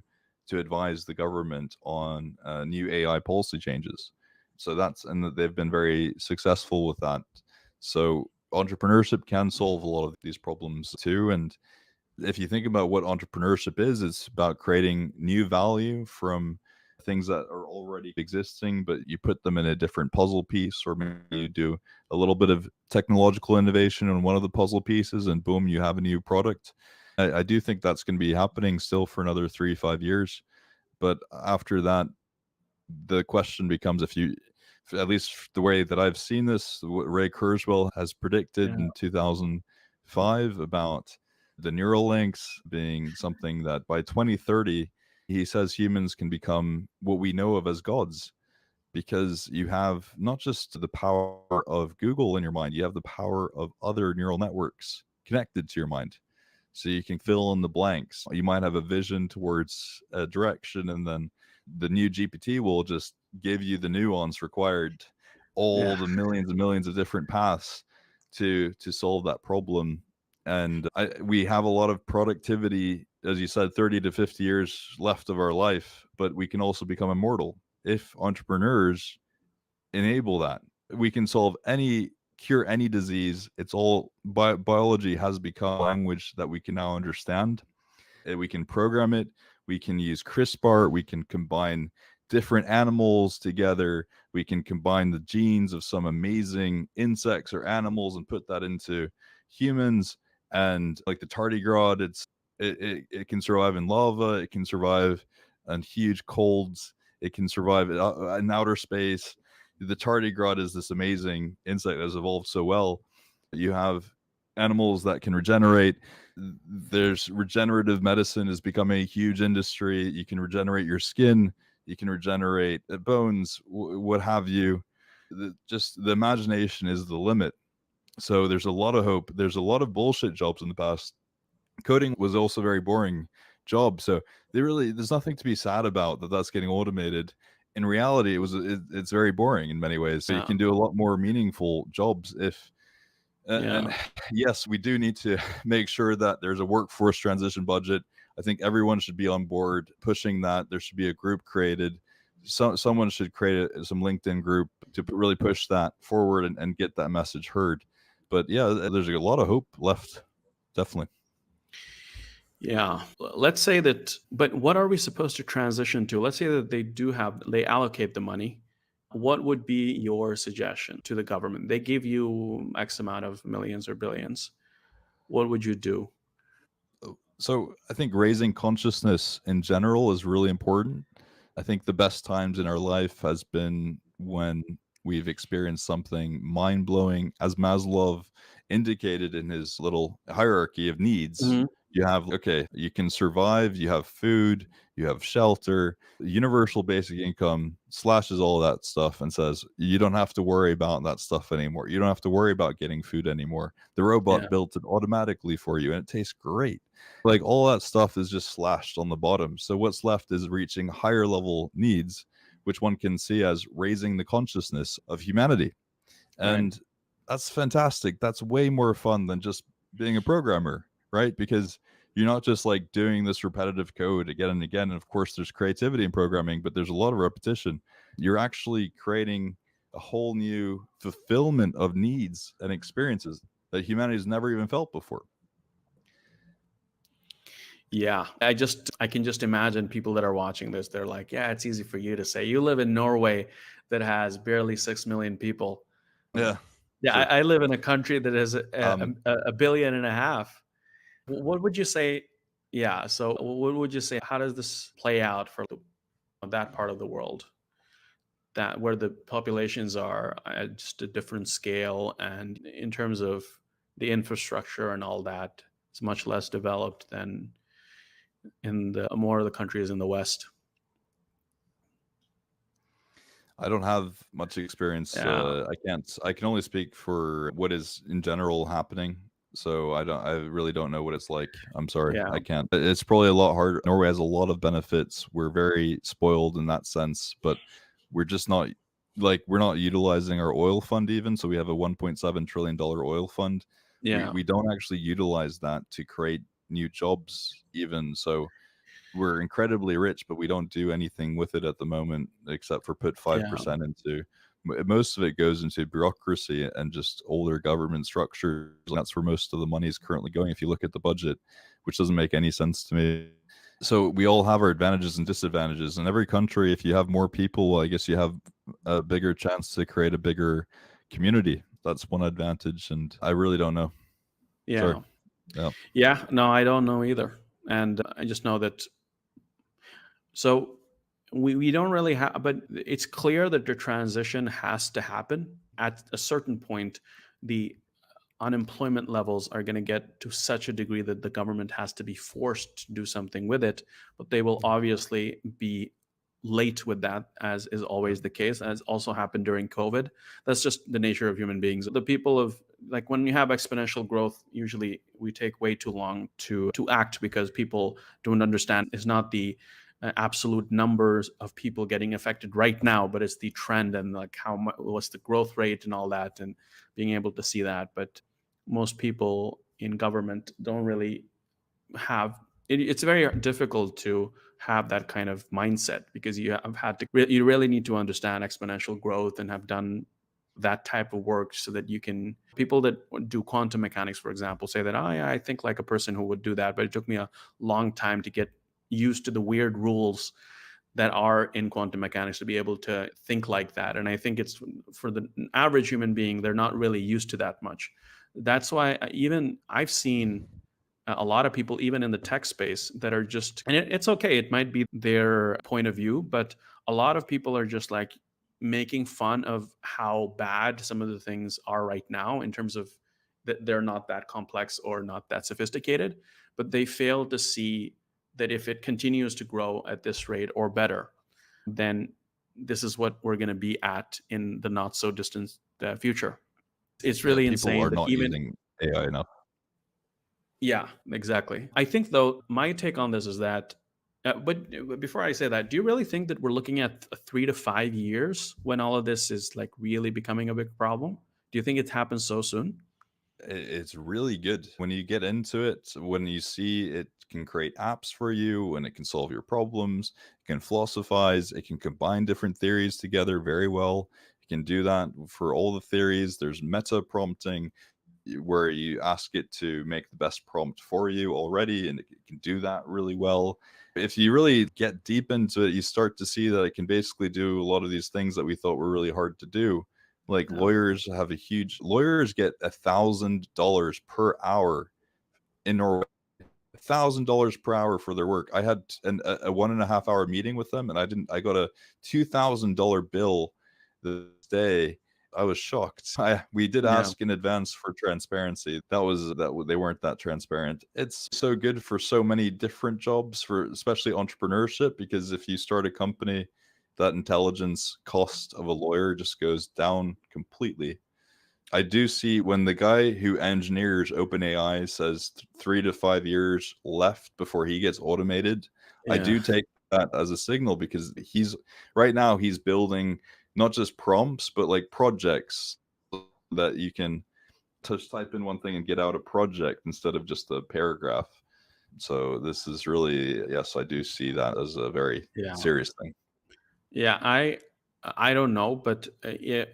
advise the government on new AI policy changes. So they've been very successful with that. So entrepreneurship can solve a lot of these problems too, and if you think about what entrepreneurship is, it's about creating new value from things that are already existing, but you put them in a different puzzle piece, or maybe you do a little bit of technological innovation on one of the puzzle pieces, and boom, you have a new product. I do think that's going to be happening still for another 3 5 years. But after that, the question becomes, if at least the way that I've seen this, what Ray Kurzweil has predicted Yeah. in 2005 about the neural links being something that by 2030, he says humans can become what we know of as gods, because you have not just the power of Google in your mind, you have the power of other neural networks connected to your mind. So you can fill in the blanks. You might have a vision towards a direction, and then the new GPT will just give you the nuance required, Yeah. all the millions and millions of different paths to solve that problem. And we have a lot of productivity, as you said, 30 to 50 years left of our life, but we can also become immortal if entrepreneurs enable that. We can cure any disease. It's all biology has become a language that we can now understand. We can program it. We can use CRISPR. We can combine different animals together. We can combine the genes of some amazing insects or animals and put that into humans. And like the tardigrade, it can survive in lava. It can survive in huge colds. It can survive in outer space. The tardigrade is this amazing insect that has evolved so well. You have animals that can regenerate. There's regenerative medicine is becoming a huge industry. You can regenerate your skin. You can regenerate bones, what have you. Just the imagination is the limit. So there's a lot of hope. There's a lot of bullshit jobs in the past. Coding was also a very boring job. So there's nothing to be sad about that that's getting automated. In reality, it's very boring in many ways. So you Yeah. can do a lot more meaningful jobs if and Yeah. yes, we do need to make sure that there's a workforce transition budget. I think everyone should be on board pushing that. There should be a group created. Someone should create some LinkedIn group to really push that forward and get that message heard. But yeah, there's a lot of hope left, definitely. Yeah. Let's say that, but what are we supposed to transition to? Let's say that they allocate the money. What would be your suggestion to the government? They give you X amount of millions or billions. What would you do? So I think raising consciousness in general is really important. I think the best times in our life has been when we've experienced something mind blowing, as Maslow indicated in his little hierarchy of needs. Mhm. You have, okay, you can survive, you have food, you have shelter. Universal basic income slashes all that stuff and says, you don't have to worry about that stuff anymore. You don't have to worry about getting food anymore. The Yeah. robot built it automatically for you and it tastes great. Like all that stuff is just slashed on the bottom. So what's left is reaching higher level needs, which one can see as raising the consciousness of humanity. Right. And that's fantastic. That's way more fun than just being a programmer, right? Because you're not just like doing this repetitive code again and again. And of course, there's creativity in programming, but there's a lot of repetition. You're actually creating a whole new fulfillment of needs and experiences that humanity's never even felt before. Yeah. I can just imagine people that are watching this. They're like, yeah, it's easy for you to say. You live in Norway that has barely 6 million people. Yeah, Yeah, sure. I live in a country that has Um, a billion and a half. What would you say? Yeah. So, what would you say? How does this play out for that part of the world? That where the populations are at just a different scale, and in terms of the infrastructure and all that, it's much less developed than in the more of the countries in the West. I don't have much experience. Yeah. I can't. I can only speak for what is in general happening. So I don't. I really don't know what it's like. I'm sorry. Yeah. I can't. It's probably a lot harder. Norway has a lot of benefits. We're very spoiled in that sense, but we're just not we're not utilizing our oil fund even. So we have a 1.7 trillion dollar oil fund. We Yeah. we don't actually utilize that to create new jobs even. So we're incredibly rich, but we don't do anything with it at the moment except for put Yeah. 5% into most of it goes into bureaucracy and just older government structures. That's where most of the money is currently going. If you look at the budget, which doesn't make any sense to me. So we all have our advantages and disadvantages. In every country, if you have more people, I guess you have a bigger chance to create a bigger community. That's one advantage. And I really don't know. Sorry. Yeah. Yeah. Yeah. No, I don't know either. And I just know that. So we don't really have, but it's clear that the transition has to happen. At a certain point, the unemployment levels are going to get to such a degree that the government has to be forced to do something with it, but they will obviously be late with that, as is always the case, as also happened during COVID. That's just the nature of human beings. The people of, like, when you have exponential growth, usually we take way too long to act, because people don't understand it's not the absolute numbers of people getting affected right now, but it's the trend, and like how much, what's the growth rate and all that, and being able to see that. But most people in government don't really have it. It's very difficult to have that kind of mindset, because you have had to you really need to understand exponential growth and have done that type of work, so that you can, people that do quantum mechanics, for example, say that, oh yeah, I think like a person who would do that, but it took me a long time to get used to the weird rules that are in quantum mechanics to be able to think like that. And I think it's, for the average human being, they're not really used to that much. That's why even I've seen a lot of people, even in the tech space, that are just, and it's okay, it might be their point of view, but a lot of people are just like making fun of how bad some of the things are right now, in terms of that they're not that complex or not that sophisticated, but they fail to see that if it continues to grow at this rate or better, then this is what we're going to be at in the not so distant future. It's Yeah, really people insane are that not even, using AI enough. yeah, exactly. I think, though, my take on this is that, but before I say that, do you really think that we're looking at 3 to 5 years when all of this is like really becoming a big problem? Do you think it happens so soon? It's really good when you get into it, when you see it can create apps for you and it can solve your problems, it can philosophize, it can combine different theories together very well. It can do that for all the theories. There's meta prompting, where you ask it to make the best prompt for you already, and it can do that really well. If you really get deep into it, you start to see that it can basically do a lot of these things that we thought were really hard to do. Like, Yeah. lawyers get $1,000 per hour in Norway. $1,000 per hour for their work. I had a 1.5 hour meeting with them, and I got a $2,000 bill this day. I was shocked. We did Yeah. ask in advance for transparency. They weren't that transparent. It's so good for so many different jobs, for especially entrepreneurship, because if you start a company, that intelligence cost of a lawyer just goes down completely. I do see when the guy who engineers OpenAI says 3 to 5 years left before he gets automated. I Yeah. do take that as a signal, because he's building not just prompts, but like projects that you can just type in one thing and get out a project instead of just a paragraph. So this is really, yes, I do see that as a very Yeah. serious thing. Yeah. I don't know, but yeah,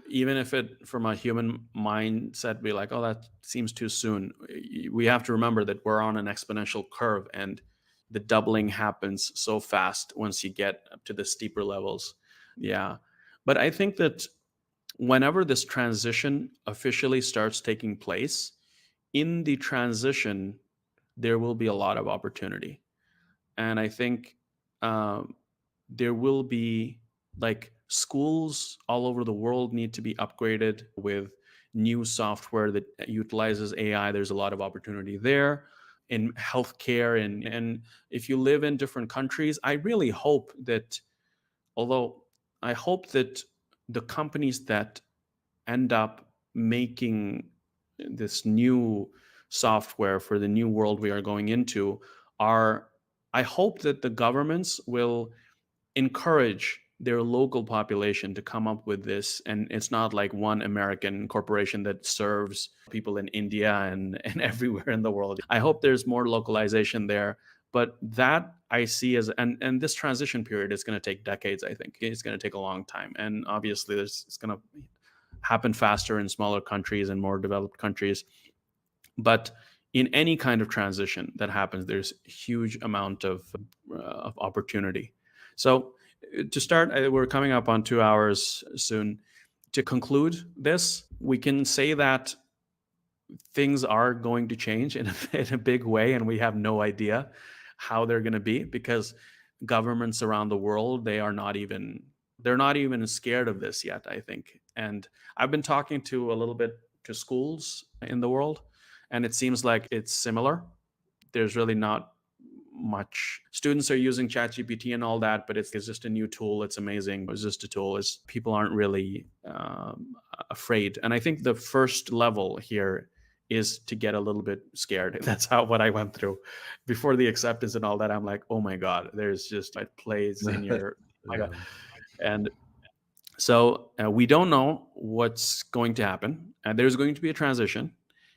even if it, from a human mindset, be like, oh, that seems too soon, we have to remember that we're on an exponential curve, and the doubling happens so fast once you get up to the steeper levels. Yeah. But I think that whenever this transition officially starts taking place, in the transition, there will be a lot of opportunity. And I think um, there will be, like, schools all over the world need to be upgraded with new software that utilizes AI. There's a lot of opportunity there in healthcare, and if you live in different countries, I really hope that, although I hope that the companies that end up making this new software for the new world we are going into are, I hope that the governments will encourage their local population to come up with this, and it's not like one American corporation that serves people in India and everywhere in the world. I hope there's more localization there, but that I see as, and this transition period is going to take decades. I think it's going to take a long time, and obviously it's going to happen faster in smaller countries and more developed countries. But in any kind of transition that happens, there's a huge amount of opportunity. So to start, we're coming up on 2 hours soon. To conclude this, we can say that things are going to change in a big way, and we have no idea how they're going to be, because governments around the world, they're not even scared of this yet, I think. And I've been talking to a little bit to schools in the world, and it seems like it's similar. There's really not much. Students are using ChatGPT and all that, but it's just a new tool. It's amazing. It's just a tool. It's people aren't really afraid. And I think the first level here is to get a little bit scared. That's how what I went through before the acceptance and all that. I'm like, oh my god, there's just it plays in your my god. Yeah. And so we don't know what's going to happen. There's going to be a transition.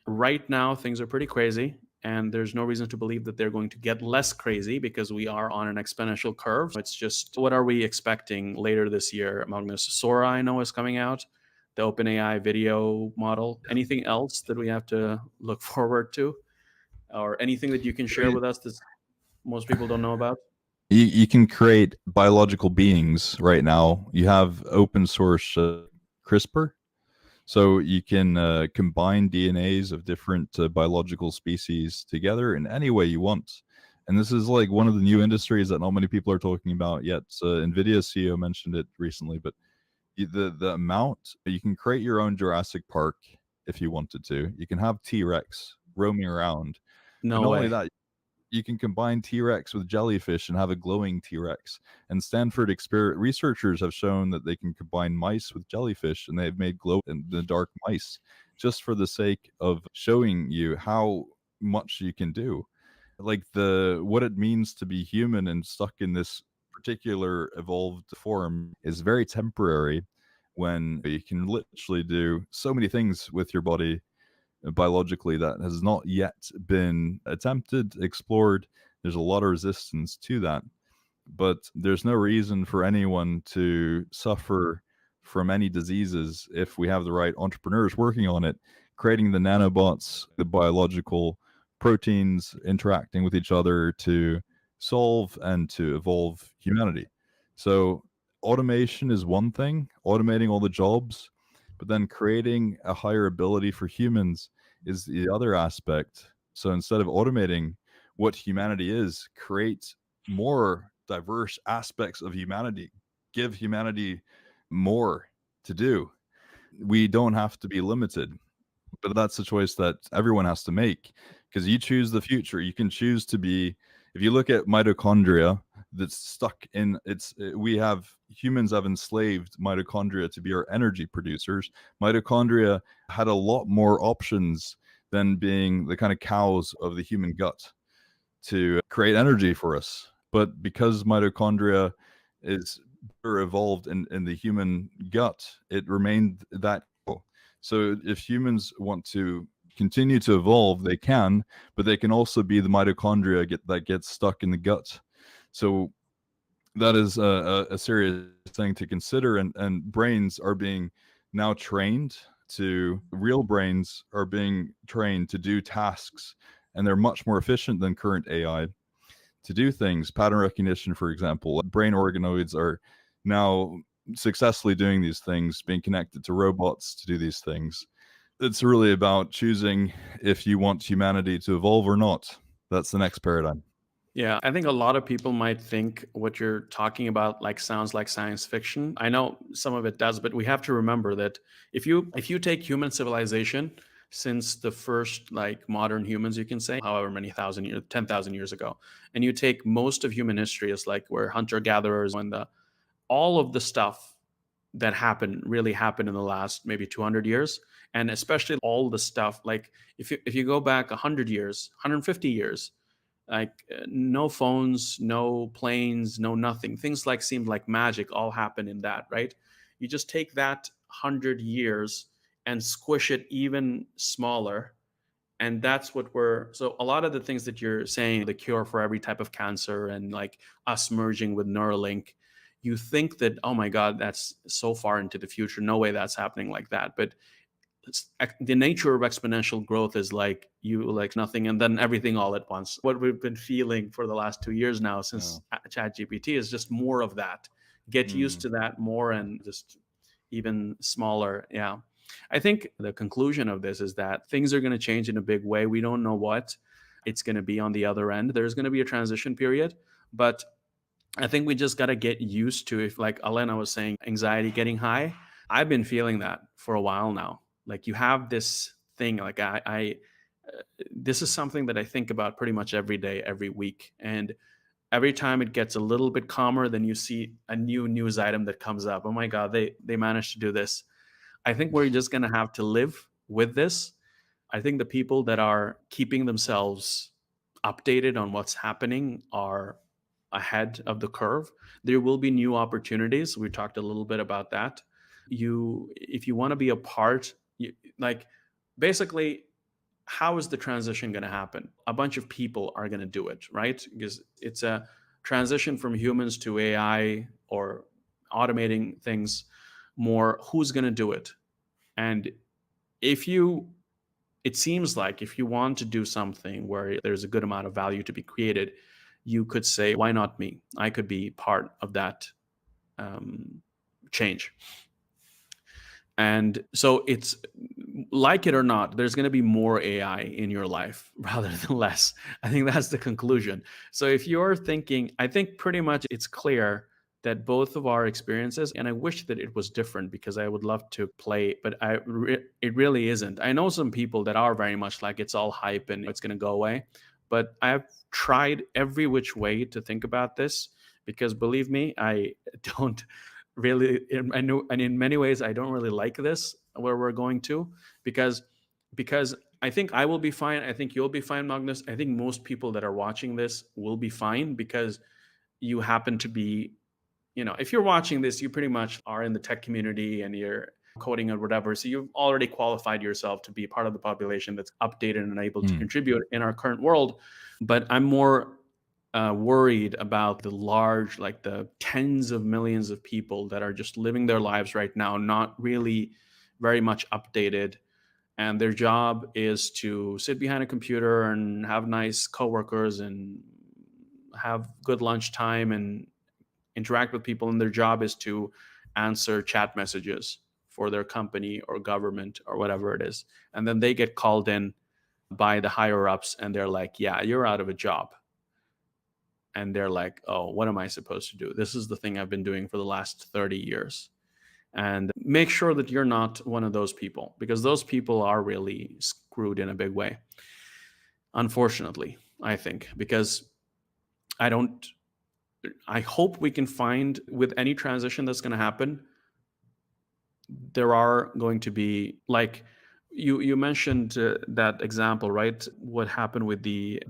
Right now, things are pretty crazy, and there's no reason to believe that they're going to get less crazy because we are on an exponential curve. It's just what are we expecting later this year? Magnus, Sora, I know, is coming out, the OpenAI video model. Anything else that we have to look forward to, or anything that you can share with us that most people don't know about? You can create biological beings right now. You have open source CRISPR, so you can combine DNAs of different biological species together in any way you want. And this is like one of the new industries that not many people are talking about yet. NVIDIA CEO mentioned it recently, but the amount you can create your own Jurassic Park if you wanted to. You can have T-Rex roaming around, but No not only way. that, you can combine T-Rex with jellyfish and have a glowing T-Rex. And Stanford researchers have shown that they can combine mice with jellyfish, and they've made glow in the dark mice just for the sake of showing you how much you can do. Like what it means to be human and stuck in this particular evolved form is very temporary, when you can literally do so many things with your body biologically that has not yet been attempted, explored. There's a lot of resistance to that, but there's no reason for anyone to suffer from any diseases if we have the right entrepreneurs working on it, creating the nanobots, the biological proteins interacting with each other to solve and to evolve humanity. So automation is one thing, automating all the jobs, but then creating a higher ability for humans is the other aspect. So instead of automating what humanity is, create more diverse aspects of humanity, give humanity more to do. We don't have to be limited, but that's a choice that everyone has to make, because you choose the future. You can choose to be, if you look at mitochondria, that's stuck in humans have enslaved mitochondria to be our energy producers. Mitochondria had a lot more options than being the kind of cows of the human gut to create energy for us. But because mitochondria is better evolved in the human gut, it remained that. So if humans want to continue to evolve, they can, but they can also be the mitochondria that gets stuck in the gut. So that is a serious thing to consider. And brains are being now trained real brains are being trained to do tasks, and they're much more efficient than current AI to do things. Pattern recognition, for example, brain organoids are now successfully doing these things, being connected to robots to do these things. It's really about choosing if you want humanity to evolve or not. That's the next paradigm. Yeah, I think a lot of people might think what you're talking about like sounds like science fiction. I know some of it does, but we have to remember that if you take human civilization since the first like modern humans, you can say, however many thousand years, 10,000 years ago, and you take most of human history as like we're hunter gatherers, and all of the stuff that happened really happened in the last maybe 200 years, and especially all the stuff like if you go back 100 years, 150 years, like no phones, no planes, no nothing, things like seemed like magic all happen in that, right? You just take that 100 years and squish it even smaller, and that's what we're so a lot of the things that you're saying, the cure for every type of cancer and like us merging with Neuralink, you think that, oh my god, that's so far into the future, no way that's happening like that. But the nature of exponential growth is like you like nothing and then everything all at once. What we've been feeling for the last 2 years now since chat gpt is just more of that. Get used Mm. to that more and just even smaller. Yeah, I think the conclusion of this is that things are going to change in a big way. We don't know what it's going to be on the other end. There's going to be a transition period, but I think we just got to get used to, if like Alena was saying, anxiety getting high. I've been feeling that for a while now. Like you have this thing, like this is something that I think about pretty much every day, every week. And every time it gets a little bit calmer, then you see a new news item that comes up. Oh my God, they managed to do this. I think we're just going to have to live with this. I think the people that are keeping themselves updated on what's happening are ahead of the curve. There will be new opportunities. We talked a little bit about that. If you want to be a part, like basically, how is the transition going to happen? A bunch of people are going to do it, right? Because it's a transition from humans to AI or automating things more. Who's going to do it? And if you it seems like if you want to do something where there's a good amount of value to be created, you could say, why not me? I could be part of that um, change. And so it's, like it or not, there's going to be more AI in your life rather than less. I think that's the conclusion. So if you're thinking, I think pretty much it's clear that both of our experiences, and I wish that it was different because I would love to play, but it really isn't. I know some people that are very much like it's all hype and it's going to go away, but I've tried every which way to think about this because believe me, I don't really, I know, and in many ways I don't really like this where we're going to, because because I think I will be fine. I think you'll be fine, Magnus. I think most people that are watching this will be fine because you happen to be, if you're watching this, you pretty much are in the tech community and you're coding or whatever. So you've already qualified yourself to be part of the population that's updated and able to Mm. contribute in our current world. But I'm more worried about the large, like the tens of millions of people that are just living their lives right now, not really very much updated. And their job is to sit behind a computer and have nice coworkers and have good lunchtime and interact with people. And their job is to answer chat messages for their company or government or whatever it is. And then they get called in by the higher ups and they're like, yeah, you're out of a job. And they're like, oh, what am I supposed to do? This is the thing I've been doing for the last 30 years. And make sure that you're not one of those people, because those people are really screwed in a big way. Unfortunately, I think, because I don't, I hope we can find with any transition that's going to happen, there are going to be like, you mentioned that example, right? What happened with the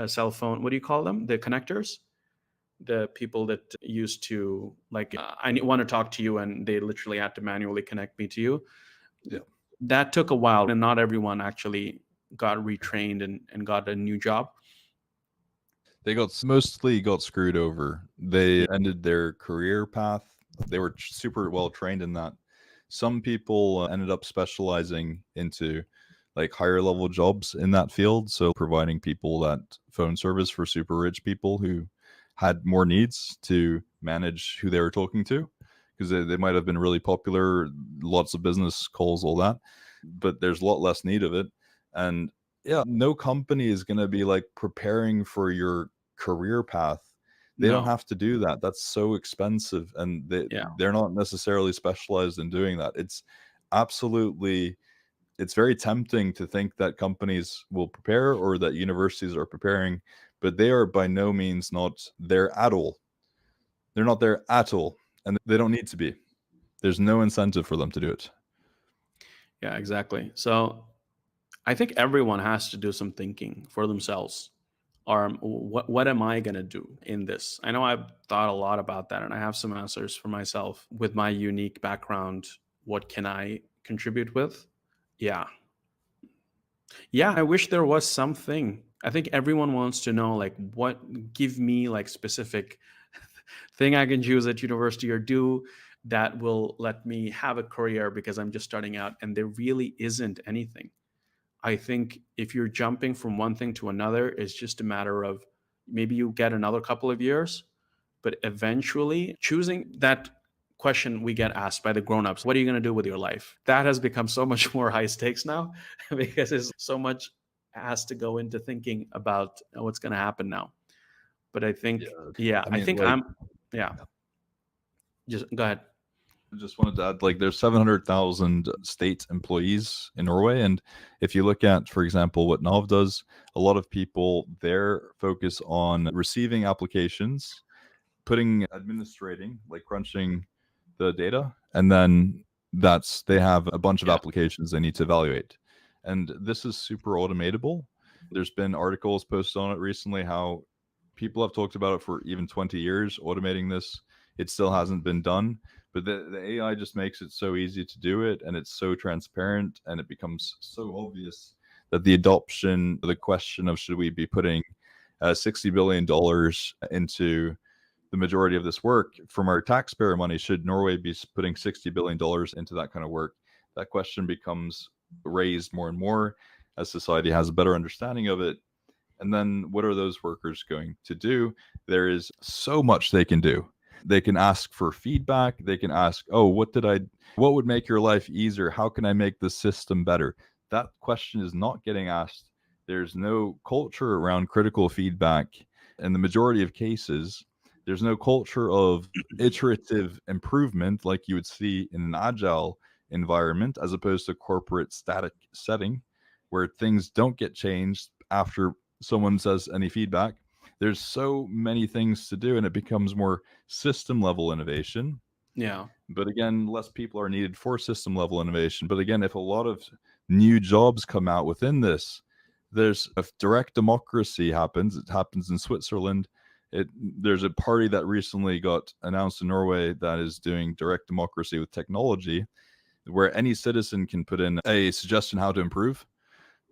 cell phone? What do you call them? The connectors, the people that used to like I want to talk to you and they literally had to manually connect me to you. Yeah. That took a while and not everyone actually got retrained and got a new job. They mostly got screwed over. They Yeah. ended their career path. They were super well trained in that. Some people ended up specializing into like higher level jobs in that field, so providing people that phone service for super rich people who had more needs to manage who they were talking to, because they might have been really popular, lots of business calls, all that, but there's a lot less need of it. And yeah, no company is going to be like preparing for your career path. They don't No. have to do that. That's so expensive, and Yeah. they're not necessarily specialized in doing that. Absolutely, it's very tempting to think that companies will prepare or that universities are preparing, but they are by no means not there at all. They're not there at all, and they don't need to be. There's no incentive for them to do it. Yeah, exactly. So I think everyone has to do some thinking for themselves. Or what am I going to do in this? I know I've thought a lot about that and I have some answers for myself with my unique background. What can I contribute with? Yeah. Yeah, I wish there was something. I think everyone wants to know, like, what, give me like specific thing I can choose at university or do that will let me have a career because I'm just starting out. And there really isn't anything. I think if you're jumping from one thing to another, it's just a matter of maybe you get another couple of years, but eventually choosing that question we get asked by the grown-ups, what are you going to do with your life? That has become so much more high stakes now because it's so much has to go into thinking about what's going to happen now. But I Yeah. think, yeah, I I mean, think like, I'm, yeah, just go ahead. I just wanted to add, like, there's 700,000 state employees in Norway, and if you look at, for example, what Nav does, a lot of people there focus on receiving applications, administrating, like crunching the data, and then they have a bunch of Yeah, applications they need to evaluate. And this is super automatable. There's been articles posted on it recently how people have talked about it for even 20 years, automating this. It still hasn't been done, but the AI just makes it so easy to do it, and it's so transparent, and it becomes so obvious that the question of should we be putting $60 billion into the majority of this work from our taxpayer money, should Norway be putting $60 billion into that kind of work? That question becomes raised more and more as society has a better understanding of it. And then what are those workers going to do? There is so much they can do. They can ask for feedback. They can ask, oh, what would make your life easier? How can I make the system better? That question is not getting asked. There's no culture around critical feedback. In the majority of cases, there's no culture of iterative improvement like you would see in an agile environment, as opposed to corporate static setting where things don't get changed after someone says any feedback. There's so many things to do, and it becomes more system level innovation. yeah, But again, less people are needed for system level innovation. But again, if a lot of new jobs come out within this, if direct democracy happens, it happens in Switzerland. There's a party that recently got announced in Norway that is doing direct democracy with technology, where any citizen can put in a suggestion how to improve.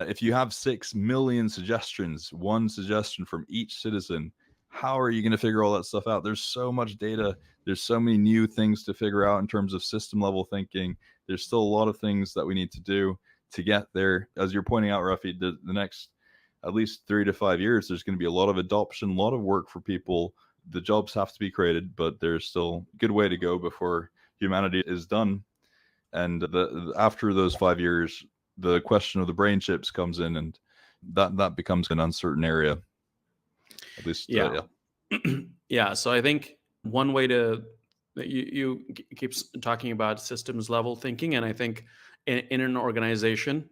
If you have 6 million suggestions, one suggestion from each citizen, how are you going to figure all that stuff out? There's so much data. There's so many new things to figure out in terms of system level thinking. There's still a lot of things that we need to do to get there. As you're pointing out, Rafi, the next at least 3 to 5 years, there's going to be a lot of adoption, a lot of work for people. The jobs have to be created, but there's still a good way to go before humanity is done. And after those 5 years, the question of the brain chips comes in, and that becomes an uncertain area. At least, yeah. yeah. Yeah, so I think one way to keeps talking about systems level thinking, and I think in an organization,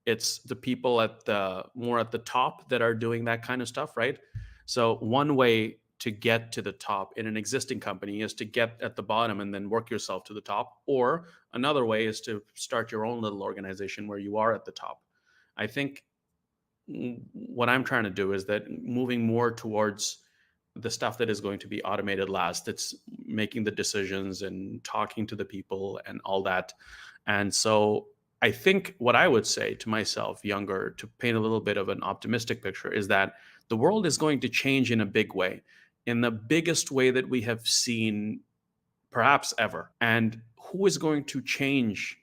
it's the people at the more at the top that are doing that kind of stuff, right? So one way to get to the top in an existing company is to get at the bottom and then work yourself to the top, or another way is to start your own little organization where you are at the top. I think what I'm trying to do is that moving more towards the stuff that is going to be automated last, that's making the decisions and talking to the people and all that. And so I think what I would say to myself, younger, to paint a little bit of an optimistic picture, is that the world is going to change in a big way, in the biggest way that we have seen perhaps ever. And who is going to change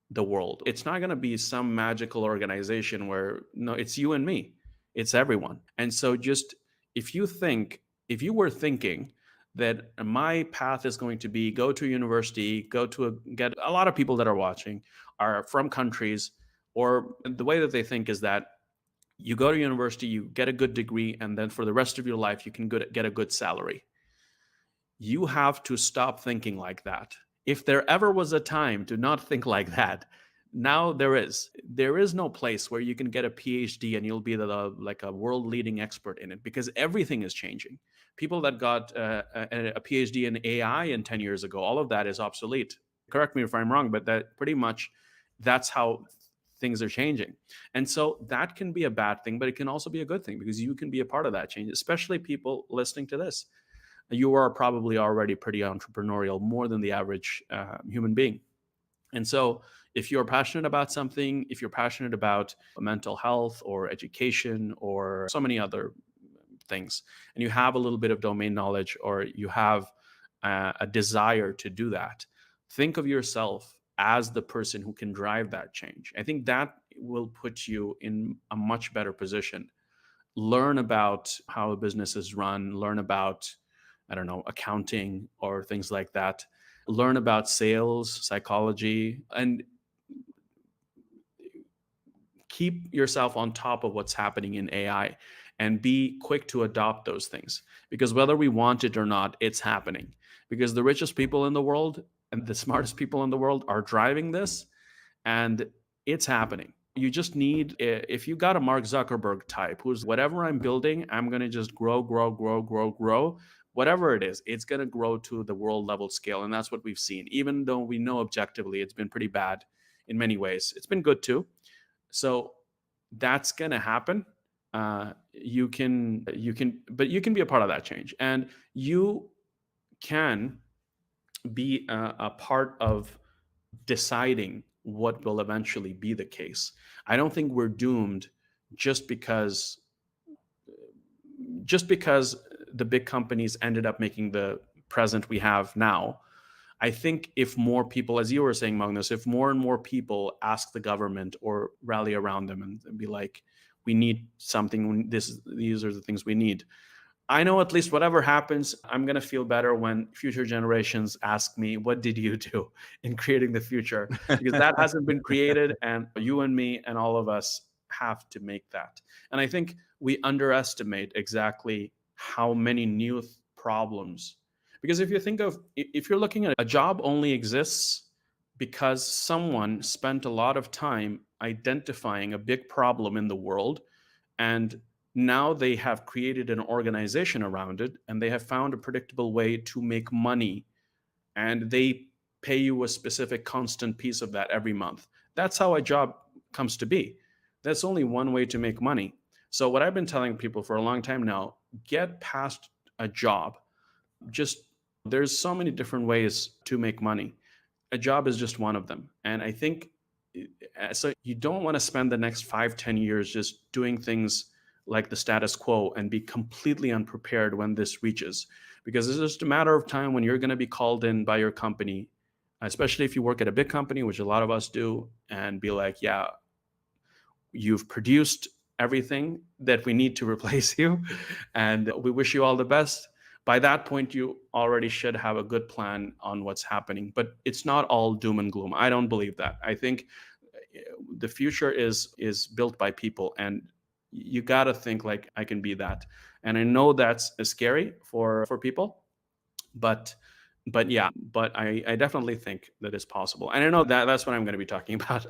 the world? It's not going to be some magical organization where, no, it's you and me, it's everyone. And so just if you think, if you were thinking that my path is going to be go to a university, get a lot of people that are watching are from countries, or the way that they think is that you go to university, you get a good degree, and then for the rest of your life you can get a good salary. You have to stop thinking like that. If there ever was a time to not think like that, now there is. There is no place where you can get a PhD and you'll be like a world leading expert in it, because everything is changing. People that got a PhD in AI in 10 years ago, all of that is obsolete. Correct me if I'm wrong, but that pretty much that's how things are changing. And so that can be a bad thing, but it can also be a good thing because you can be a part of that change, especially people listening to this. You are probably already pretty entrepreneurial, more than the average human being. And so, if you're passionate about something, if you're passionate about mental health or education or so many other things, and you have a little bit of domain knowledge, or you have a desire to do that, think of yourself as the person who can drive that change. I think that will put you in a much better position. Learn about how a business is run, learn about, I don't know, accounting or things like that. Learn about sales, psychology, and keep yourself on top of what's happening in AI. and be quick to adopt those things. Because whether we want it or not, it's happening. Because the richest people in the world and the smartest people in the world are driving this, and it's happening. You just need, if you got a Mark Zuckerberg type who's, whatever I'm building, I'm going to just grow, grow, grow, grow, grow. Whatever it is, it's going to grow to the world level scale. And that's what we've seen. Even though we know objectively it's been pretty bad in many ways, it's been good too. So that's going to happen. You can be a part of that change, and you can be a part of deciding what will eventually be the case. I don't think we're doomed just because the big companies ended up making the present we have now. I think if more people, as you were saying, Magnus, if more and more people ask the government or rally around them and be like, we need something, these are the things we need. I know at least whatever happens, I'm going to feel better when future generations ask me, what did you do in creating the future? Because that hasn't been created, and you and me and all of us have to make that. And I think we underestimate exactly how many new problems. Because if you're looking at a job only exists because someone spent a lot of time identifying a big problem in the world, and now they have created an organization around it, and they have found a predictable way to make money, and they pay you a specific constant piece of that every month. That's how a job comes to be. That's only one way to make money. So what I've been telling people for a long time now, get past a job. Just, there's so many different ways to make money. A job is just one of them. And I think, so you don't want to spend the next 5-10 years just doing things like the status quo and be completely unprepared when this reaches, because it's just a matter of time when you're going to be called in by your company, especially if you work at a big company, which a lot of us do, and be like, yeah, you've produced everything that we need to replace you, and we wish you all the best. By that point, you already should have a good plan on what's happening. But it's not all doom and gloom. I don't believe that. I think the future is built by people, and you got to think like, I can be that. And I know that's scary for people, but I definitely think that it's possible. And I know that that's what I'm going to be talking about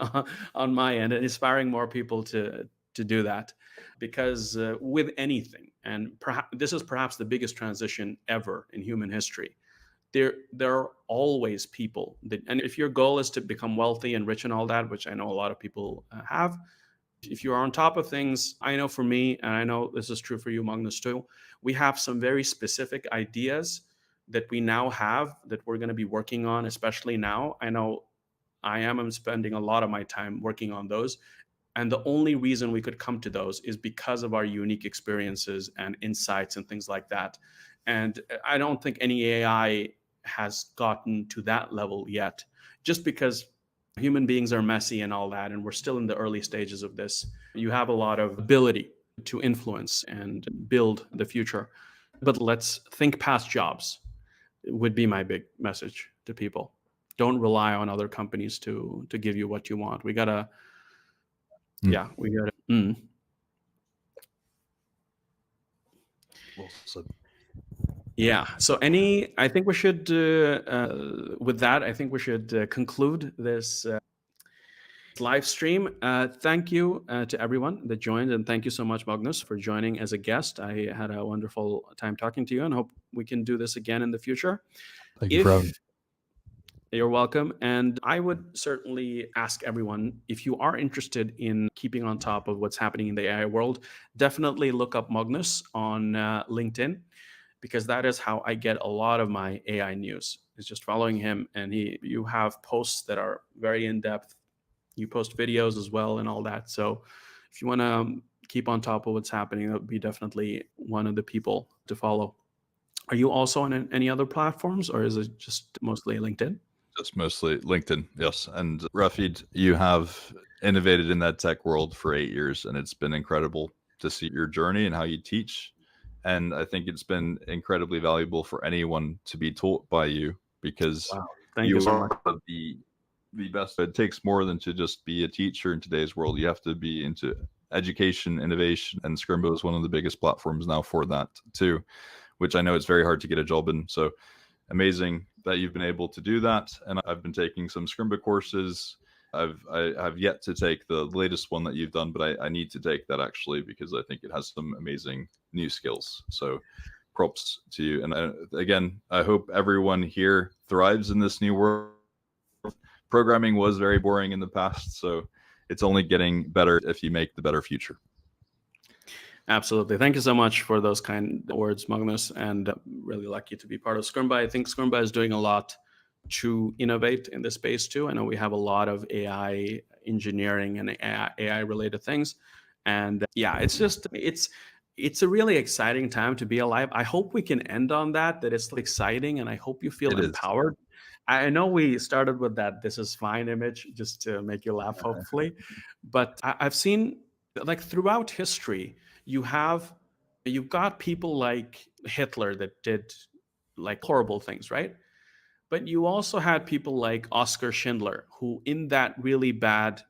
on my end, and inspiring more people to do that. Because with anything, and this is perhaps the biggest transition ever in human history, there are always people that, and if your goal is to become wealthy and rich and all that, which I know a lot of people have, if you are on top of things, I know for me, and I know this is true for you, Magnus, too, we have some very specific ideas that we now have that we're going to be working on, especially now. I know I am spending a lot of my time working on those. And the only reason we could come to those is because of our unique experiences and insights and things like that. And I don't think any AI has gotten to that level yet, just because human beings are messy and all that, and we're still in the early stages of this. You have a lot of ability to influence and build the future. But let's think past jobs, would be my big message to people. Don't rely on other companies to give you what you want. We gotta, we gotta. Well said. Yeah. So I think we should, with that, I think we should conclude this live stream. Thank you to everyone that joined, and thank you so much, Magnus, for joining as a guest. I had a wonderful time talking to you, and hope we can do this again in the future. Thank you for having me. You're welcome. And I would certainly ask everyone, if you are interested in keeping on top of what's happening in the AI world, definitely look up Magnus on LinkedIn, because that is how I get a lot of my AI news. It's just following him, and you have posts that are very in-depth. You post videos as well and all that. So if you want to keep on top of what's happening, that would be definitely one of the people to follow. Are you also on any other platforms, or is it just mostly LinkedIn? Just mostly LinkedIn, yes. And Rafid, you have innovated in that tech world for 8 years, and it's been incredible to see your journey and how you teach. And I think it's been incredibly valuable for anyone to be taught by you, because Thank you so much. Are the best. It takes more than to just be a teacher in today's world. You have to be into education, innovation, and Scrimba is one of the biggest platforms now for that too, which I know it's very hard to get a job in. So amazing that you've been able to do that. And I've been taking some Scrimba courses. I have yet to take the latest one that you've done, but I need to take that actually, because I think it has some amazing new skills. So props to you. And again, I hope everyone here thrives in this new world. Programming was very boring in the past, so it's only getting better if you make the better future. Absolutely. Thank you so much for those kind words, Magnus, and really lucky to be part of Scrimba. I think Scrimba is doing a lot to innovate in this space too. I know we have a lot of AI engineering and AI related things. And yeah, it's a really exciting time to be alive. I hope we can end on that it's exciting, and I hope you feel empowered. I know we started with that "this is fine" image just to make you laugh, hopefully. But I've seen, like, throughout history, you've got people like Hitler that did like horrible things, right? But you also had people like Oskar Schindler, who in that really bad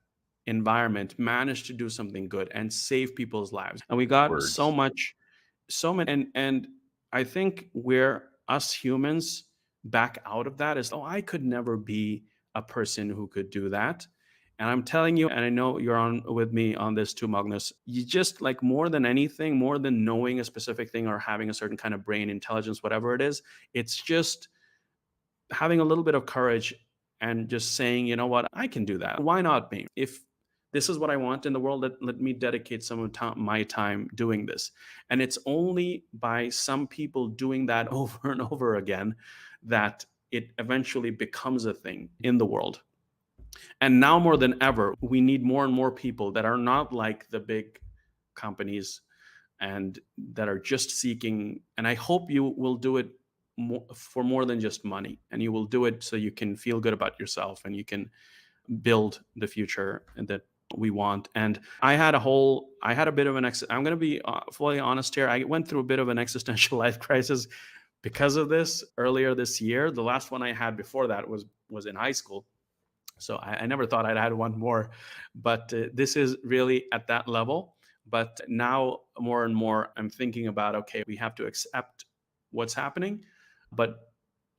environment managed to do something good and save people's lives. And we got so many, and I think where us humans back out of that is, oh, I could never be a person who could do that. And I'm telling you, and I know you're on with me on this too, Magnus, you just, like, more than anything, more than knowing a specific thing or having a certain kind of brain intelligence, whatever it is, it's just having a little bit of courage and just saying, you know what, I can do that. Why not me? If this is what I want in the world, let me dedicate some of my time doing this. And it's only by some people doing that over and over again that it eventually becomes a thing in the world. And now more than ever, we need more and more people that are not like the big companies and that are just seeking. And I hope you will do it for more than just money, and you will do it so you can feel good about yourself and you can build the future that we want. And I had a bit of I'm going to be fully honest here. I went through a bit of an existential life crisis because of this earlier this year. The last one I had before that was in high school. So I never thought I'd had one more, but this is really at that level. But now more and more, I'm thinking about, okay, we have to accept what's happening. But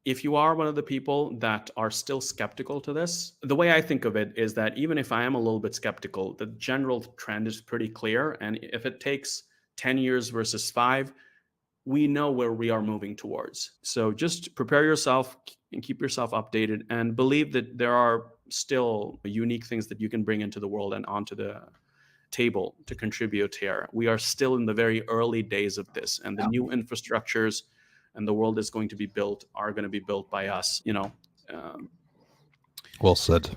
if you are one of the people that are still skeptical to this, the way I think of it is that even if I am a little bit skeptical, the general trend is pretty clear. And if it takes 10 years versus 5, we know where we are moving towards. So just prepare yourself and keep yourself updated, and believe that there are still unique things that you can bring into the world and onto the table to contribute here. We are still in the very early days of this, and the new infrastructures and the world is going to be built are going to be built by us, Well said.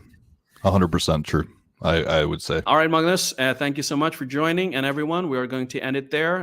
100% true. I would say. All right, Magnus, thank you so much for joining. And everyone, we are going to end it there.